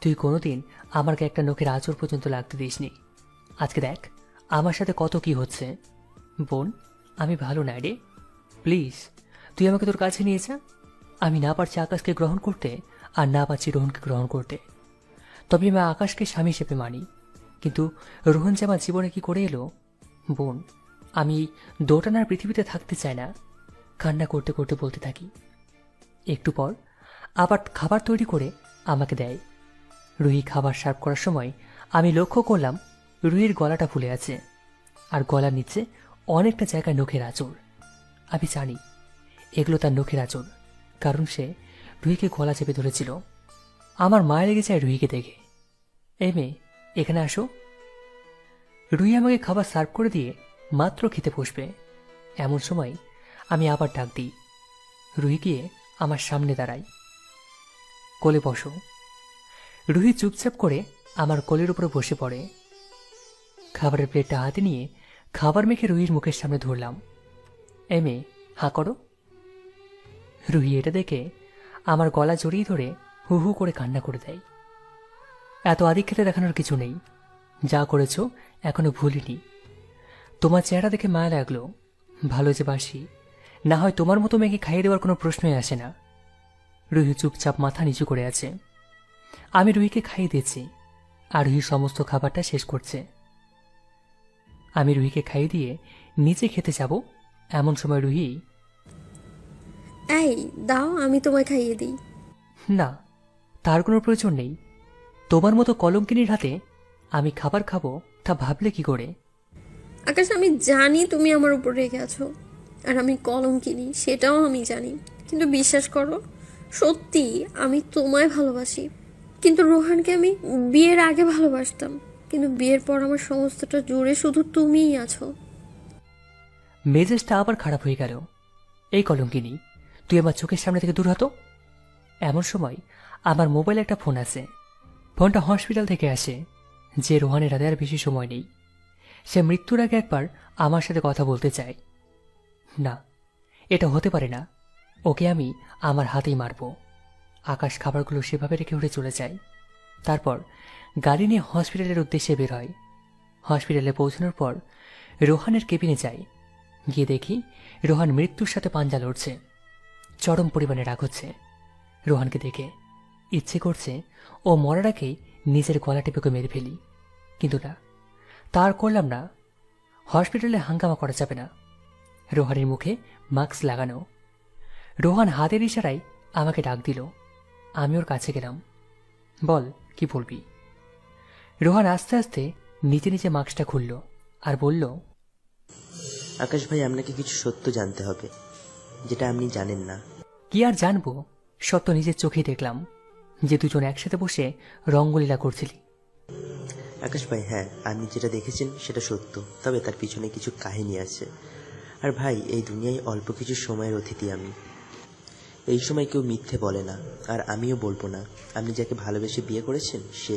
তুই কোনোদিন আমাকে একটা নখের আঁচড় পর্যন্ত লাগতে দিসনি। আজকে দেখ আমার সাথে কত কি হচ্ছে। বোন, আমি ভালো না রে, প্লিজ তুই আমাকে তোর কাছে নিয়ে যা। আমি না পারছি আকাশকে গ্রহণ করতে, আর না পারছি রোহনকে গ্রহণ করতে। তবে আমি আকাশকে স্বামী হিসেবে মানি, কিন্তু রোহন যে আমার জীবনে কি করে এলো। বোন, আমি দোটানার পৃথিবীতে থাকতে চাই না। কান্না করতে করতে বলতে থাকি। একটু পর আবার খাবার তৈরি করে আমাকে দেয়। রুহি খাবার সার্ভ করার সময় আমি লক্ষ্য করলাম রুহির গলাটা ফুলে আছে, আর গলার নিচে অনেকটা জায়গায় নখের আঁচড়। আমি জানি এগুলো তার নখের আঁচড়, কারণ সে রুহিকে গলা চেপে ধরেছিল। আমার মায়া লেগে যায় রুহিকে দেখে। এই মেয়ে, এখানে আসো। রুহি আমাকে খাবার সার্ভ করে দিয়ে মাত্র খেতে বসবে, এমন সময় আমি আবার ডাক দিই। রুহি গিয়ে আমার সামনে দাঁড়াই। কোলে বসো। রুহি চুপচাপ করে আমার কোলের উপরে বসে পড়ে। খাবারের প্লেটটা হাতে নিয়ে খাবার মেখে রুহির মুখের সামনে ধরলাম। এ মেয়ে, হাঁ করো। রুহি এটা দেখে আমার গলা জড়িয়ে ধরে হু হু করে কান্না করে দেয়। এত আদিক্ষেতে দেখানোর কিছু নেই, যা করেছ এখনো ভুলিনি। তোমার চেহারা দেখে মায়া লাগলো। ভালো যে বাসি, না হয় তোমার মতো মেয়েকে খাইয়ে দেওয়ার কোনো প্রশ্নই আসে না। রুহি চুপচাপ মাথা নিচু করে আছে। আমি রুহিকে খাইয়ে দিয়েছি, আর রুহি সমস্ত খাবারটা শেষ করছে। আমি রুহিকে খাইয়ে দিয়ে নিচে খেতে যাব, এমন সময় রুহি, এই দাও, আমি তোমায় খাইয়ে দিই। না, তার কোনো প্রয়োজন নেই। তোমার মতো কলঙ্কিনীর হাতে আমি খাবার খাবো তা ভাবলে কি করে? আকাশ, আমি জানি তুমি আমার উপর রেগে আছো, আর আমি কলঙ্কিনী সেটাও আমি জানি, কিন্তু বিশ্বাস করো, সত্যি আমি তোমায় ভালোবাসি। কিন্তু রোহানকে আমি বিয়ের আগে ভালোবাসতাম, কিন্তু বিয়ের পর আমার সমস্তটা জুড়ে শুধু তুমিই আছো। মেজাজটা আবার খারাপ হয়ে গেল। এই কলঙ্কিনী, তুই আমার চোখের সামনে থেকে দূর হতো। এমন সময় আমার মোবাইলে একটা ফোন আসে। ফোনটা হসপিটাল থেকে আসে, যে রোহানের হাতে আর বেশি সময় নেই। সে মৃত্যুর আগে একবার আমার সাথে কথা বলতে চায়। না, এটা হতে পারে না। ওকে আমি আমার হাতেই মারব। আকাশ খাবারগুলো সেভাবে রেখে উঠে চলে যায়। তারপর গাড়ি নিয়ে হসপিটালের উদ্দেশ্যে বের হয়। হসপিটালে পৌঁছানোর পর রোহানের কেবিনে যাই। গিয়ে দেখি রোহান মৃত্যুর সাথে পাঞ্জা লড়ছে। চরম পরিমাণে রাগ হচ্ছে। রোহানকে দেখে ইচ্ছে করছে ও মরার আগেই নিজের গলা টেপে মেরে ফেলি, কিন্তু না, তার করলাম না। হসপিটালে হাঙ্গামা করা যাবে না। রোহানের মুখে মাস্ক লাগানো। রোহান হাতের ইশারায় আমাকে ডাক দিল। আমি ওর কাছে গেলাম। বল, কি বলবি? রোহান আস্তে আস্তে নিজে নিজে মাস্কটা খুলল আর বলল, আকাশ ভাই, আপনাকে কিছু সত্য জানতে হবে, যেটা আপনি জানেন না। কি আর জানবো? সত্য নিজের চোখেই দেখলাম যে দুজন একসাথে বসে রঙ্গলীলা করছিলি। আকাশ ভাই, হ্যাঁ, আপনি যেটা দেখেছেন সেটা সত্য, তবে তার পিছনে কিছু কাহিনী আছে। আর ভাই, এই দুনিয়ায় অল্প কিছু সময়ের অতিথি আমি। এই সময় কেউ মিথ্যে বলে না, আর আমিও বলবো না। আপনি যাকে ভালোবেসে বিয়ে করেছেন সে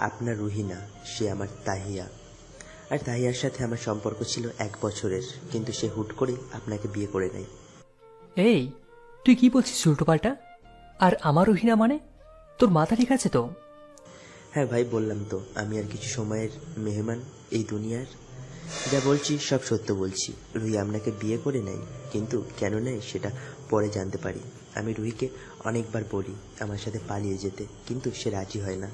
আপনার রুহি না, সে আমার তাহিয়া। আর তাহিয়ার সাথে আমার সম্পর্ক ছিল 1 বছরের, কিন্তু সে হুট করে আপনাকে বিয়ে করে নেয়। এই, তুই কি বলছিস উল্টোপাল্টা? আর আমার রুহিনা মানে? তোর মাথা ঠিক আছে তো? হ্যাঁ ভাই, বললাম তো, আমি আর কিছু সময়ের মেহমান এই দুনিয়ার। যা বলছি সব সত্য বলছি। রুহি আপনাকে বিয়ে করে নেয়, কিন্তু কেন নেয় সেটা পরে জানতে পারি। আমি রুহিকে অনেকবার বলি আমার সাথে পালিয়ে যেতে, কিন্তু সে রাজি হয় না।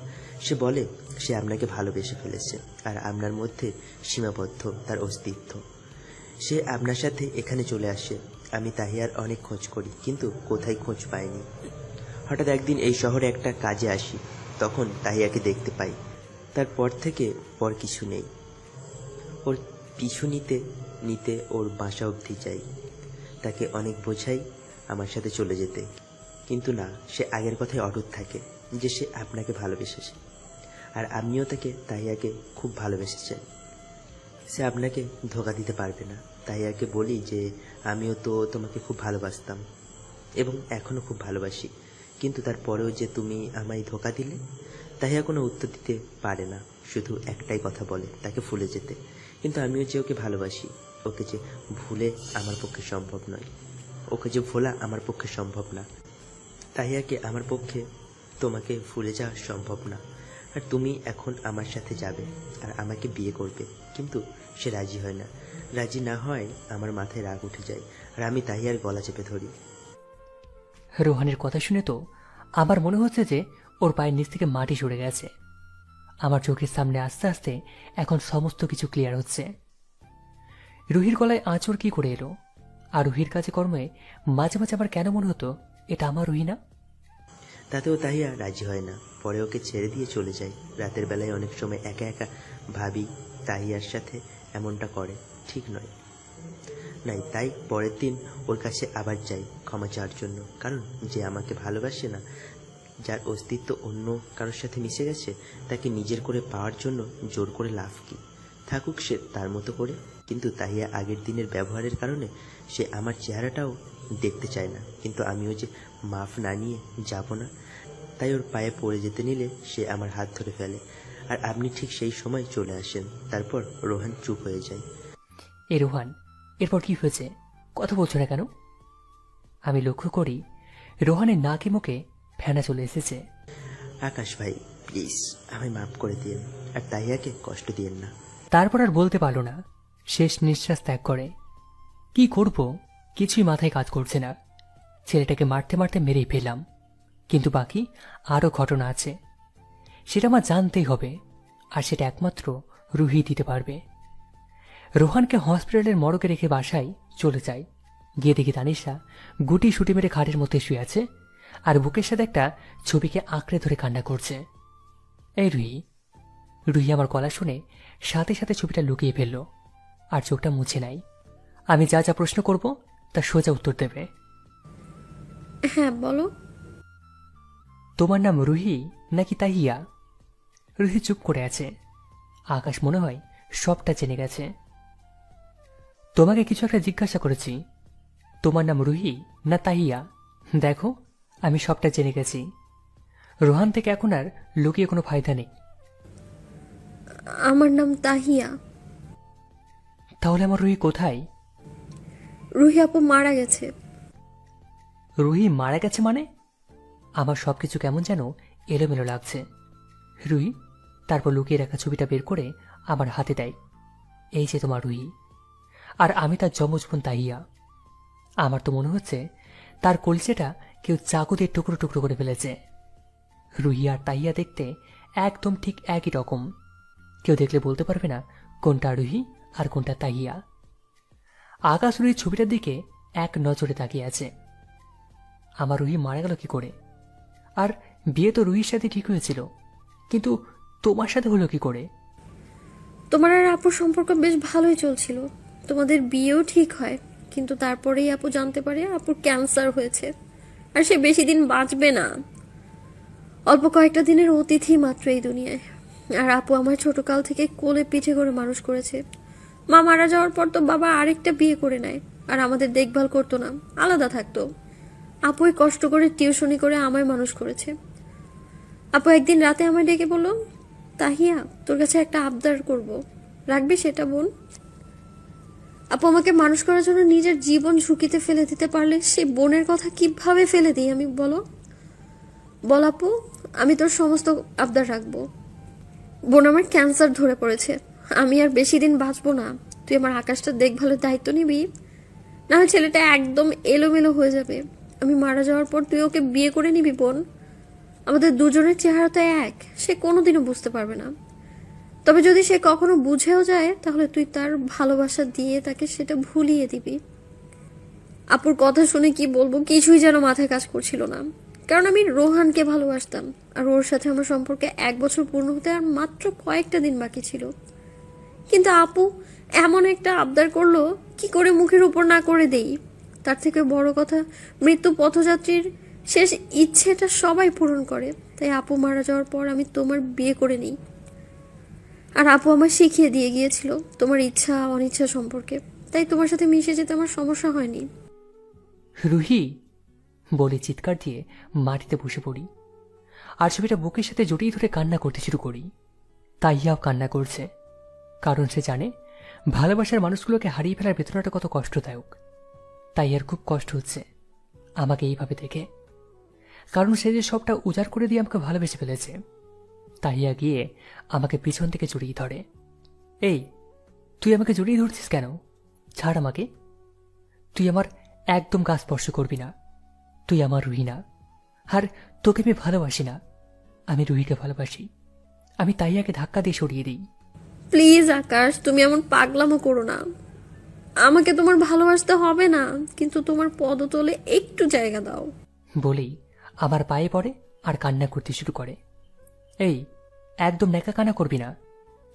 সে বলে সে আপনাকে ভালোবেসে ফেলেছে আর আপনার মধ্যে সীমাবদ্ধ তার অস্তিত্ব। সে আপনার সাথে এখানে চলে আসে। আমি তাহিয়ার অনেক খোঁজ করি, কিন্তু কোথায় খোঁজ পাইনি। হঠাৎ একদিন এই শহরে একটা কাজে আসি, তখন তাহিয়াকে দেখতে পাই। তারপর থেকে পর কিছু নেই। ওর পিছু নিতে নিতে ওর বাসা অবধি যাই। তাকে অনেক বোঝাই আমার সাথে চলে যেতে, কিন্তু না, সে আগের কথায় অটুট থাকে যে সে আপনাকে ভালোবেসেছে। আর আপনিও তাকে তাহিয়াকে খুব ভালোবেসেছেন। সে আপনাকে ধোঁকা দিতে পারবে না। তাহিয়াকে বলি যে আমিও তো তোমাকে খুব ভালোবাসতাম এবং এখনও খুব ভালোবাসি, কিন্তু তারপরেও যে তুমি আমায় ধোঁকা দিলে। তাহিয়া কোনো উত্তর দিতে পারে না, শুধু একটাই কথা বলে তাকে ভুলে যেতে। কিন্তু আমিও যে ওকে ভালোবাসি, ওকে যে ভুলে আমার পক্ষে সম্ভব নয়, ওকে যে ভোলা আমার পক্ষে সম্ভব না। তাহিয়াকে আমার পক্ষে তোমাকে ভুলে যাওয়া সম্ভব না। আর তুমি এখন আমার সাথে যাবে আর আমাকে বিয়ে করবে, কিন্তু সে রাজি হয় না। রাজি না হয় আমার মাথায় রাগ উঠে যায় আর আমি তাহিয়ার গলা চেপে ধরি। রোহানের কথা শুনে তো আমার মনে হচ্ছে যে ওর পায়ের নিচ থেকে মাটি সরে গেছে। আমার চোখের সামনে আস্তে আস্তে এখন সমস্ত কিছু ক্লিয়ার হচ্ছে। রুহির গলায় আঁচড় কি করে এলো, আর রুহির কাছে কর্মে মাঝে মাঝে আমার কেন মনে হতো এটা আমার রুহি না। তাতেও তাহিয়া রাজি হয় না, পরে ওকে ছেড়ে দিয়ে চলে যায়। রাতের বেলায় অনেক সময় একা একা ভাবি তাহিয়ার সাথে এমনটা করে ঠিক নয়। তাই পরের দিন ওর কাছে আবার যাই ক্ষমা চাওয়ার জন্য, কারণ যে আমাকে ভালোবাসে না, যার অস্তিত্ব অন্য কারোর সাথে মিশে গেছে, তাকে নিজের করে পাওয়ার জন্য জোর করে লাভ কি। থাকুক সে তার মতো করে, কিন্তু তাহিয়া আগের দিনের ব্যবহারের কারণে সে আমার চেহারাটাও দেখতে চায় না। কিন্তু আমিও যে মাফ না নিয়ে যাব না। তাই ওর পায়ে পড়ে যেতে নিলে সে আমার হাত ধরে ফেলে, আর আপনি ঠিক সেই সময় চলে আসেন। তারপর রোহান চুপ হয়ে যায়। এ রোহান, এরপর কি হয়েছে, কথা বলছো না কেন? আমি লক্ষ্য করি রোহানের নাকে মুখে ফেনা চলে এসেছে। আকাশ ভাই, প্লিজ আমায় মাফ করে দিন, আর তাহিয়াকে কষ্ট দিয়েন না। তারপর আর বলতে পারল না, শেষ নিঃশ্বাস ত্যাগ করে। কি করব কিছুই মাথায় কাজ করছে না। ছেলেটাকে মারতে মারতে মেরেই ফেললাম, কিন্তু বাকি আরও ঘটনা আছে, সেটা আমার জানতেই হবে, আর সেটা একমাত্র রুহি দিতে পারবে। রোহানকে হসপিটালের মর্গে রেখে বাসায় চলে যাই। গিয়ে দেখি তানিশা গুটি শুটি মেরে খাটের মধ্যে শুয়ে আছে, আর বুকের সাথে একটা ছবিকে আঁকড়ে ধরে কান্না করছে। এই রুহি। রুহি আমার গলা শুনে সাথে সাথে ছবিটা লুকিয়ে ফেলল, আর চোখটা মুছে নাই। আমি যা যা প্রশ্ন করব তার সোজা উত্তর দেবে। হ্যাঁ বলো। তোমার নাম রুহি নাকি তাহিয়া? রুহি চুপ করে আছে। আকাশ মনে হয় সবটা জেনে গেছে। তোমাকে কিছু একটা জিজ্ঞাসা করেছি, তোমার নাম রুহি না তাহিয়া? দেখো, আমি সবটা জেনে গেছি। রোহান থেকে এখন আর লুকিয়ে কোনো ফায়দা নেই। আমার নাম তাহিয়া। তাহলে আমার রুহি কোথায়? রুহি আপু মারা গেছে। রুহি মারা গেছে মানে? আমার সবকিছু কেমন যেন এলোমেলো লাগছে। রুহি তারপর লুকিয়ে রাখা ছবিটা বের করে আমার হাতে দেয়। এই যে তোমার রুহি, আর আমি তার যমজ বোন তাহিয়া। আমার তো মনে হচ্ছে তার কলিজাটা কেউ চাকু দিয়ে টুকরো টুকরো করে ফেলেছে। রুহি আর তাহিয়া দেখতে একদম ঠিক একই রকম। কেউ দেখলে বলতে পারবে না কোনটা রুহি আর কোনটা তাহিয়া। আকাশ রুহির ছবিটার দিকে এক নজরে তাকিয়ে আছে। আমার রুহি মারা গেল কি করে? আর বিয়ে তো রুহির সাথে ঠিক হয়েছিল, কিন্তু তোমার সাথে হলো কি করে? তোমার আর আপুর সম্পর্ক বেশ ভালোই চলছিল, তোমাদের বিয়েও ঠিক হয়, কিন্তু তারপরেই আপু জানতে পারে আপুর ক্যান্সার হয়েছে, আর সে বেশি দিন বাঁচবে না। অল্প কয়েকটা দিনের অতিথি মাত্র এই দুনিয়ায়। আর আপু আমার ছোটকাল থেকে কোলে পিঠে করে মানুষ করেছে। মা মারা যাওয়ার পর তো বাবা আরেকটা বিয়ে করে নেয়, আর আমাদের দেখভাল করতো না, আলাদা থাকতো। আপুই কষ্ট করে টিউশনি করে আমায় মানুষ করেছে। আপু একদিন রাতে আমায় ডেকে বলল, তাহিয়া তোর কাছে একটা আবদার করব, রাখবি সেটা বোন? আপু আমাকে মানুষ করার জন্য নিজের জীবন ঝুঁকিতে ফেলে দিতে পারলে সেই বোনের কথা কিভাবে ফেলে দিই আমি, বলো? বল আপু, আমি তোর সমস্ত আবদার রাখবো। বোন আমার ক্যান্সার ধরে পড়েছে, আমি আর বেশি দিন বাঁচবো না, তুই আমার আকাশটা দেখভালের দায়িত্ব নিবি, না হয় ছেলেটা একদম এলোমেলো হয়ে যাবে। আমি মারা যাওয়ার পর তুই ওকে বিয়ে করে নিবি বোন। আমাদের দুজনের চেহারা তো এক, সে কোনোদিনও বুঝতে পারবে না। তবে যদি সে কখনো বুঝেও যায়, তাহলে তুই তার ভালোবাসা দিয়ে তাকে সেটা ভুলিয়ে দিবি। আপুর কথা শুনে কি বলবো কিছুই যেন মাথায় কাজ করছিল না, কারণ আমি রোহানকে ভালোবাসতাম, আর ওর সাথে আমার সম্পর্কে 1 বছর পূর্ণ হতে আর মাত্র কয়েকটা দিন বাকি ছিল। কিন্তু আপু এমন একটা আবদার করলো, কি করে মুখের উপর না করে দেই। তার থেকে বড় কথা, মৃত্যু পথযাত্রীর শেষ ইচ্ছেটা সবাই পূরণ করে। তাই আপু মারা যাওয়ার পর আমি তোমার বিয়ে করে নিই। আর আপু আমার শিখিয়ে দিয়ে গিয়েছিল তোমার ইচ্ছা অনিচ্ছা সম্পর্কে, তাই তোমার সাথে মিশে যেতে আমার সমস্যা হয়নি। রুহি বলে চিৎকার দিয়ে মাটিতে বসে পড়ি, আর ছবিটা বুকের সাথে জড়িয়ে ধরে কান্না করতে শুরু করি। তাইয়াও কান্না করছে, কারণ সে জানে ভালোবাসার মানুষগুলোকে হারিয়ে ফেলার বেদনাটা কত কষ্টদায়ক। তাইয়ার খুব কষ্ট হচ্ছে আমাকে এইভাবে দেখে, কারণ সে যে সবটা উজাড় করে দিয়ে আমাকে ভালোবেসে ফেলেছে। তাইয়া গিয়ে আমাকে পিছন থেকে জড়িয়ে ধরে। এই, তুই আমাকে জড়িয়ে ধরছিস কেন? ছাড় আমাকে। তুই আমার একদম গা স্পর্শ করবি না। তুই আমার রুহি না, আর তোকে আমি ভালোবাসি না। আমি রুহিকে ভালোবাসি। আমি তাইয়াকে ধাক্কা দিয়ে সরিয়ে দিই। প্লিজ আকাশ, তুমি এমন পাগলামো করো না। আমাকে তোমার ভালোবাসতে হবে না, কিন্তু তোমার পদতলে একটু জায়গা দাও। বলেই আমার পায়ে পড়ে আর কান্না করতে শুরু করে। এই, একদম ন্যাকা কান্না করবি না।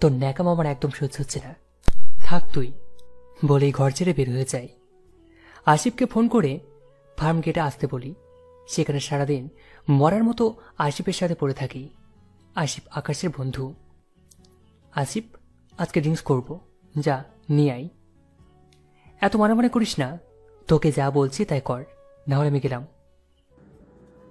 তোর ন্যাকাম আমার একদম সহ্য হচ্ছে না। থাক তুই। বলেই ঘর ছেড়ে বের হয়ে যাই। আসিফকে ফোন করে ফার্ম গেটে আসতে বলি। সেখানে সারাদিন মরার মতো আসিফের সাথে পড়ে থাকি। আসিফ আকাশের বন্ধু। আসিফ, আজকে ড্রিঙ্কস করব, যা নিয়ে আই। এত মনে করিস না, তোকে যা বলছি তাই কর, নাহলে আমি গেলাম।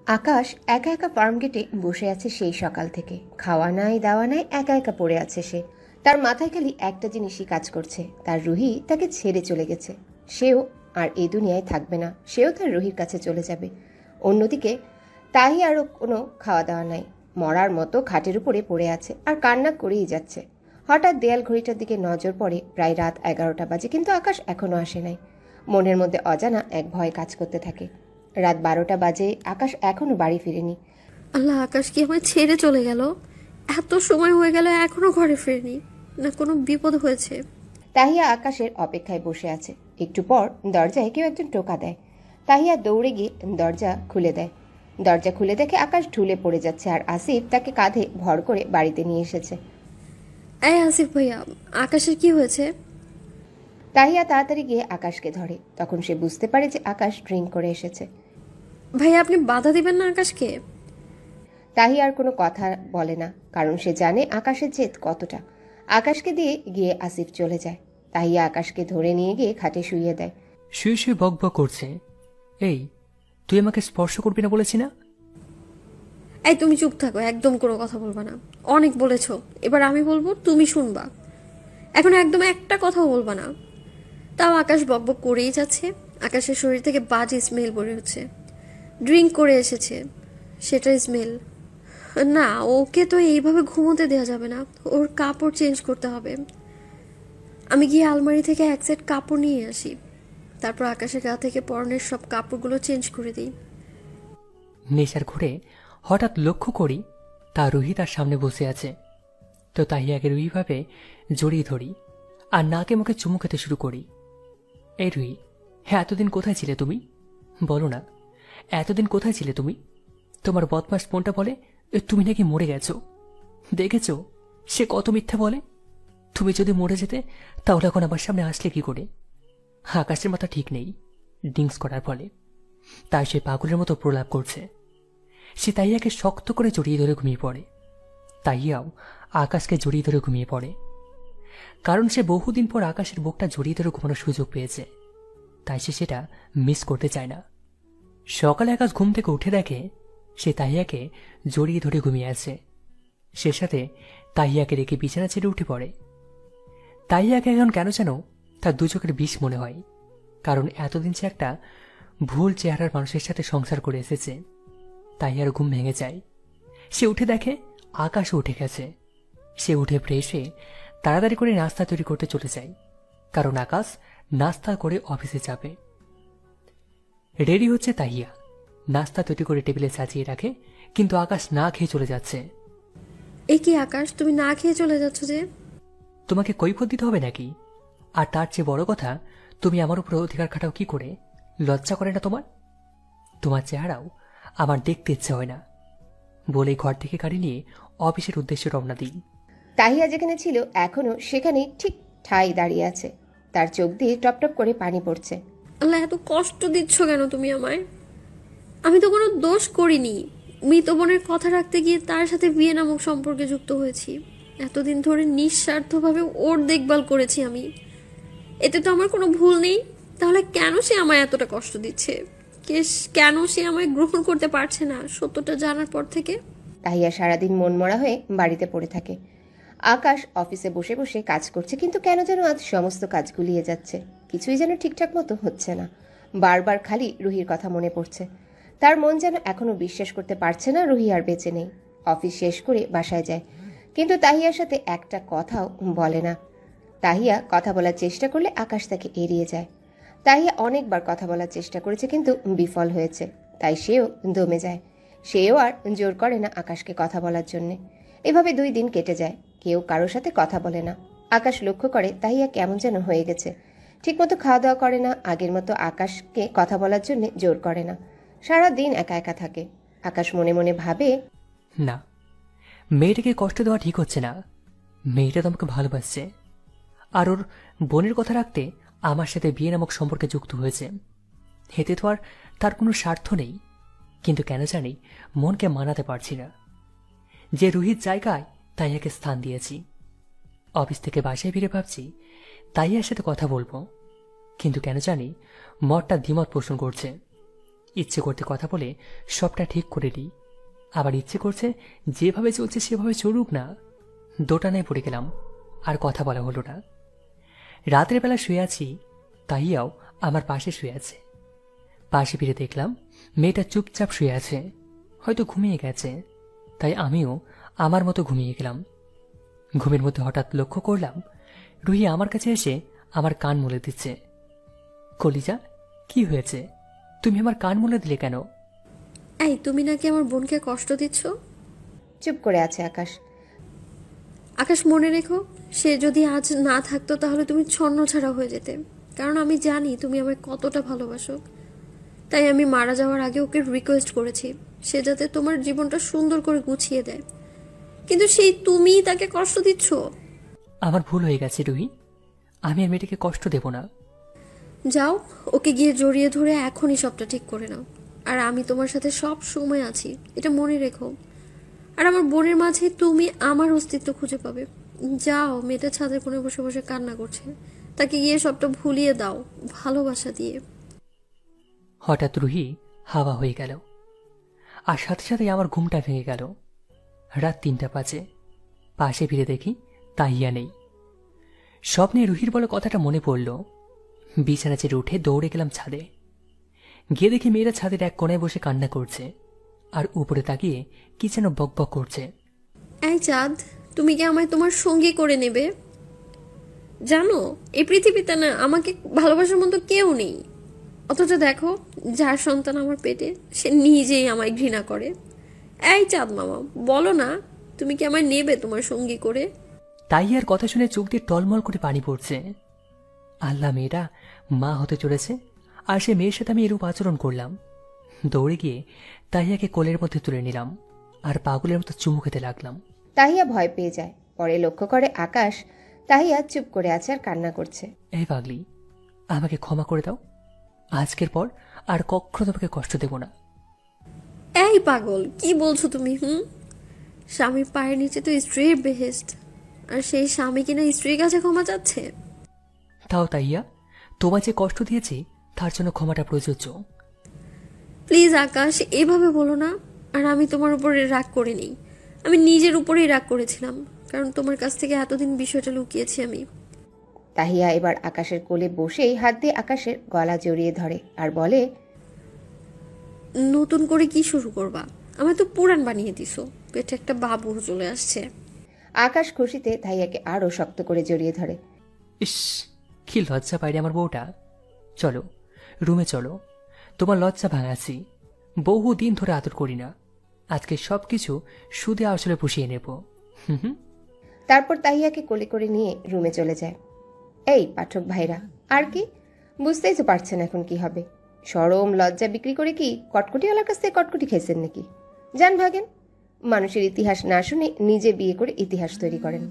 আকাশ একা একা ফার্ম গেটে বসে আছে সেই সকাল থেকে। খাওয়া নাই দাওয়া নাই, একা একা পড়ে আছে সে। তার মাথায় খালি একটা জিনিসই কাজ করছে, তার রুহি তাকে ছেড়ে চলে গেছে। সেও আর এই দুনিয়ায় থাকবে না, সেও তার রুহির কাছে চলে যাবে। অন্যদিকে তাই আরও কোনো খাওয়া দাওয়া নাই, মরার মতো খাটের উপরে পড়ে আছে আর কান্না করেই যাচ্ছে। হঠাৎ দেয়াল ঘড়িটার দিকে নজর পড়ে, প্রায় রাত 11টা বাজে, কিন্তু আকাশ এখনও আসে নাই। মনের মধ্যে অজানা এক ভয় কাজ করতে থাকে। রাত 12টা বাজে, আকাশ এখনও বাড়ি ফিরেনি। আল্লাহ, আকাশ কি আমায় ছেড়ে চলে গেল? এত সময় হয়ে গেল এখনো ঘরে ফেরেনি, না কোনো বিপদ হয়েছে? তাহিয়া আকাশের অপেক্ষায় বসে আছে। একটু পর দরজায় কেউ একজন টোকা দেয়। তাহিয়া দৌড়ে গিয়ে দরজা খুলে দেয়। দরজা খুলে দেখে আকাশ ঢুলে পড়ে যাচ্ছে, আর আসিফ তাকে কাঁধে ভর করে বাড়িতে নিয়ে এসেছে। এই আসিফ ভাইয়া, আকাশের কি হয়েছে? তাহিয়া তাড়াতাড়ি গিয়ে আকাশকে ধরে। তখন সে বুঝতে পারে যে আকাশ ড্রিঙ্ক করে এসেছে। ভাইয়া, আপনি বাধা দিবেন না আকাশকে? তাহিয়া আর কোনো কথা বলে না, কারণ সে জানে আকাশের জেদ কতটা। আকাশকে দিয়ে গিয়ে আসিফ চলে যায়। তাহিয়া আকাশকে ধরে নিয়ে গিয়ে খাটে শুইয়ে দেয়। শুয়ে শুয়ে বক বক করছে। এই, তুই আমাকে স্পর্শ করবি না বলেছি না? এই তুমি চুপ থাকো, একদম কোনো কথা বলবা না। অনেক বলেছো, এবার আমি বলবো, তুমি শুনবা। এখন একদম একটা কথাও বলবা না। তাও আকাশ বকবক করেই যাচ্ছে। আকাশের শরীর থেকে বাজে স্মেল বের হচ্ছে। ড্রিঙ্ক করে এসেছে, সেটাই স্মেল। না, ওকে তো এইভাবে ঘুমোতে দেওয়া যাবে না, ওর কাপড় চেঞ্জ করতে হবে। আমি গিয়ে আলমারি থেকে এক সেট কাপড় নিয়ে আসি, তারপর আকাশের গা থেকে পরনের সব কাপড়গুলো চেঞ্জ করে দিই। নেশার ঘুরে হঠাৎ লক্ষ্য করি তার রুহি তার সামনে বসে আছে। তো তাহিয়াকে রুহি ভাবে জড়িয়ে ধরি আর নাকে মুখে চুমু খেতে শুরু করি। এই রুহি, হ্যাঁ, এতদিন কোথায় ছিলে তুমি? বলো না, এতদিন কোথায় ছিলে তুমি? তোমার বদমাস ফোনটা বলে তুমি নাকি মরে গেছো। দেখেছ সে কত মিথ্যা বলে। তুমি যদি মরে যেতে তাহলে এখন আমার সামনে আসলে কি করে? আকাশের মাথা ঠিক নেই ড্রিঙ্কস করার ফলে, তাই সে পাগলের মতো প্রলাপ করছে। সে তাইয়াকে শক্ত করে জড়িয়ে ধরে ঘুমিয়ে পড়ে। তাইয়াও আকাশকে জড়িয়ে ধরে ঘুমিয়ে পড়ে, কারণ সে বহুদিন পর আকাশের বুকটা জড়িয়ে ধরে ঘুমানোর সুযোগ পেয়েছে, তাই সে সেটা মিস করতে চায় না। সকালে আকাশ ঘুম থেকে উঠে দেখে সে তাহিয়াকে জড়িয়ে ধরে ঘুমিয়ে আছে। সে সাথে তাহিয়াকে রেখে বিছানা ছেড়ে উঠে পড়ে। তাহিয়াকে এখন কেন যেন তার দু চোখের বিষ মনে হয়, কারণ এতদিন সে একটা ভুল চেহারার মানুষের সাথে সংসার করে এসেছে। তাহিয়ার ঘুম ভেঙে যায়। সে উঠে দেখে আকাশও উঠে গেছে। সে উঠে ফ্রেশ হয়ে তাড়াতাড়ি করে নাস্তা তৈরি করতে চলে যায়, কারণ আকাশ নাস্তা করে অফিসে যাবে। রেডি হচ্ছে তাহিয়া। নাস্তা তৈরি করে টেবিলে সাজিয়ে রাখে, কিন্তু আকাশ না খেয়ে চলে যাচ্ছে। এ কি আকাশ, তুমি না খেয়ে চলে যাচ্ছ যে? তোমাকে কৈফিয়ত দিতে হবে নাকি? আর তার চেয়ে বড় কথা, তুমি আমার উপর অধিকার খাটাও কি করে? লজ্জা করে না তোমার? তোমার চেহারাও আমার দেখতে ইচ্ছে হয় না। বলেই ঘর থেকে গাড়ি নিয়ে অফিসের উদ্দেশ্যে রওনা দিই। তাহিয়া যেখানে ছিল এখনো সেখানেই ঠিক ঠাই দাঁড়িয়ে আছে। তার চোখ দিয়ে টপ টপ করে পানি পড়ছে। আল্লাহ, এত কষ্ট দিচ্ছ কেন তুমি আমায়? আমি তো কোনো দোষ করিনি। মৃত বোনের কথা রাখতে গিয়ে তার সাথে বিয়ে নামক সম্পর্কে যুক্ত হয়েছি। এতদিন ধরে নিঃস্বার্থভাবে ওর দেখভাল করেছি আমি। এতে তো আমার কোনো ভুল নেই। তাহলে কেন সে আমায় এতটা কষ্ট দিচ্ছে? কেন সে আমায় গ্রহণ করতে পারছে না সত্যটা জানার পর থেকে? তাহিয়া সারাদিন মনমরা হয়ে বাড়িতে পড়ে থাকে। আকাশ অফিসে বসে বসে কাজ করছে, কিন্তু কেন যেন আজ সমস্ত কাজ গুলিয়ে যাচ্ছে। কিছুই যেন ঠিকঠাক মতো হচ্ছে না। বারবার খালি রুহির কথা মনে পড়ছে। তার মন যেন এখনো বিশ্বাস করতে পারছে না রুহি আর বেঁচে নেই। অফিস শেষ করে বাসায় যায়, কিন্তু তাহিয়ার সাথে একটা কথাও বলে না। তাহিয়া কথা বলার চেষ্টা করলে আকাশ তাকে এড়িয়ে যায়। তাহিয়া অনেকবার কথা বলার চেষ্টা করেছে, কিন্তু বিফল হয়েছে। তাই সেও দমে যায়। সেও আর জোর করে না আকাশকে কথা বলার জন্য। এভাবে 2 দিন কেটে যায়, কেউ কারোর সাথে কথা বলে না। আকাশ লক্ষ্য করে তাহিয়া কেমন যেন হয়ে গেছে। ঠিকমতো খাওয়া দাওয়া করে না, আগের মতো আকাশকে কথা বলার জন্য জোর করে না। সারা দিন একা একা থাকে। আকাশ মনে মনে ভাবে, না, মেয়েটাকে কষ্ট দেওয়া ঠিক হচ্ছে না। মেয়েটা তোমাকে ভালোবাসছে, আর ওর বোনের কথা রাখতে আমার সাথে বিয়ে নামক সম্পর্কে যুক্ত হয়েছে। এতে তো আর তার কোনো স্বার্থ নেই, কিন্তু কেন জানি মনকে মানাতে পারছি না যে রুহির জায়গায় তাইয়াকে স্থান দিয়েছি। অফিস থেকে বাসায় ফিরে ভাবছি তাইয়ার সাথে কথা বলবো, কিন্তু কেন জানি মনটা দ্বিমত পোষণ করছে। ইচ্ছে করতে কথা বলে সবটা ঠিক করে দিই, আবার ইচ্ছে করছে যেভাবে চলছে সেভাবে চলুক না। দোটানায় পড়ে গেলাম, আর কথা বলা হলো না। রাতের বেলা শুয়ে আছি, তাইয়াও আমার পাশে শুয়ে আছে। পাশে ফিরে দেখলাম মেয়েটা চুপচাপ শুয়ে আছে, হয়তো ঘুমিয়ে গেছে। তাই আমিও আমার মতো ঘুমিয়ে গেলাম। ঘুমের মধ্যে হঠাৎ লক্ষ্য করলাম রুহি আমার কাছে এসে আমার কান মুলে দিচ্ছে। কলিজা, কি হয়েছে? তুমি আমার কান মুলে দিলে কেন? এই, তুমি নাকি আমার বোনকে কষ্ট দিচ্ছ? চুপ করে আছে আকাশ। আকাশ, মনে রেখো, সে যদি আজ না থাকতো তাহলে তুমি ছন্নছাড়া হয়ে যেতে। কারণ আমি জানি তুমি আমায় কতটা ভালোবাসো। তাই আমি মারা যাওয়ার আগে ওকে রিকোয়েস্ট করেছি সে যাতে তোমার জীবনটা সুন্দর করে গুছিয়ে দেয়, কিন্তু সেই তুমিই তাকে কষ্ট দিচ্ছ। আমার ভুল হয়ে গেছে রুহি, আমি আর মেয়েটাকে কষ্ট দেব না। যাও, ওকে গিয়ে জড়িয়ে ধরে এখনই সবটা ঠিক করে নাও। আর আমি তোমার সাথে সব সময় আছি, এটা মনে রেখো। আর আমার বোনের মাঝে তুমি আমার অস্তিত্ব খুঁজে পাবে। যাও, মেয়েটা ছাদের কোণে বসে বসে কান্না করছে, তাকে গিয়ে সবটা ভুলিয়ে দাও ভালোবাসা দিয়ে। হঠাৎ রুহি হাওয়া হয়ে গেল, আর সাথে সাথে আমার ঘুমটা ভেঙে গেল। রাত 3টা বাজে। পাশে ফিরে দেখি তাহিয়া নেই। স্বপ্নে রুহির বলে কথাটা মনে পড়ল। বিছানা ছেড়ে উঠে দৌড়ে গেলাম ছাদে। গিয়ে দেখি মেয়েরা ছাদের এক কোণায় বসে কান্না করছে, আর উপরে তাকিয়ে কি যেন বকবক করছে। এই চাঁদ, তুমি কি আমায় তোমার সঙ্গী করে নেবে? জানো, এই পৃথিবীতে না আমাকে ভালোবাসার মতো কেউ নেই। অথচ দেখো, যার সন্তান আমার পেটে, সে নিজেই আমায় ঘৃণা করে। এই চাঁদ মামা, বলো না, তুমি কি আমায় নেবে তোমার সঙ্গী করে? তাহিয়ার কথা শুনে চোখ দিয়ে টলমল করে পানি পড়ছে। আল্লাহ, মেয়েটা মা হতে চলেছে, আর সে মেয়ের সাথে আমি এরূপ আচরণ করলাম। দৌড়ে গিয়ে তাহিয়াকে কোলের মধ্যে তুলে নিলাম, আর পাগলের মতো চুমু খেতে লাগলাম। তাহিয়া ভয় পেয়ে যায়। পরে লক্ষ্য করে আকাশ তাহিয়া চুপ করে আছে আর কান্না করছে। এই পাগলি, আমাকে ক্ষমা করে দাও। আজকের পর আর কখনো তোমাকে কষ্ট দেব না। এই পাগল, কি বলছো তুমি? স্বামীর পায়ের নিচে তো স্ত্রীর বেহেস্ট, আর সেই স্বামী কিনা স্ত্রীর কাছে ক্ষমা চাচ্ছে? তাও তাইয়া, তোমার যে কষ্ট দিয়েছি তার জন্য ক্ষমাটা প্রযোজ্য। প্লিজ আকাশ, এভাবে বলো না। আর আমি তোমার উপরে রাগ করিনি, আমি নিজের উপরেই রাগ করেছিলাম, কারণ তোমার কাছ থেকে এতদিন বিষয়টা লুকিয়েছি আমি। তাহিয়া এবার আকাশের কোলে বসেই হাত দিয়ে আকাশের গলা জড়িয়ে ধরে আর বলে, নতুন করে কি শুরু করবা? আমায় তো পুরান বানিয়ে দিছো, পেটে একটা বাবু চলে আসছে। আকাশ খুশিতে তাহিয়াকে আরো শক্ত করে জড়িয়ে ধরে। ইস, কি লজ্জা পাইরে আমার বউটা। চলো রুমে চলো, তোমার লজ্জা ভাঙাছি। বহুদিন ধরে আদর করি না, আজকে সবকিছু সুদে আসলে পুষিয়ে নেব। হুম। তারপর তাহিয়াকে কোলে করে নিয়ে রুমে চলে যায়। এই পাঠক ভাইরা, আর কি বুঝতেই তো পারছেন এখন কি হবে। শরম লজ্জা বিক্রি করে কি কটকটিওয়ালার কাছ থেকে কটকটি খেয়েছেন নাকি? যান ভাগেন। মানুষের ইতিহাস না শুনে নিজে বিয়ে করে ইতিহাস তৈরি করেন।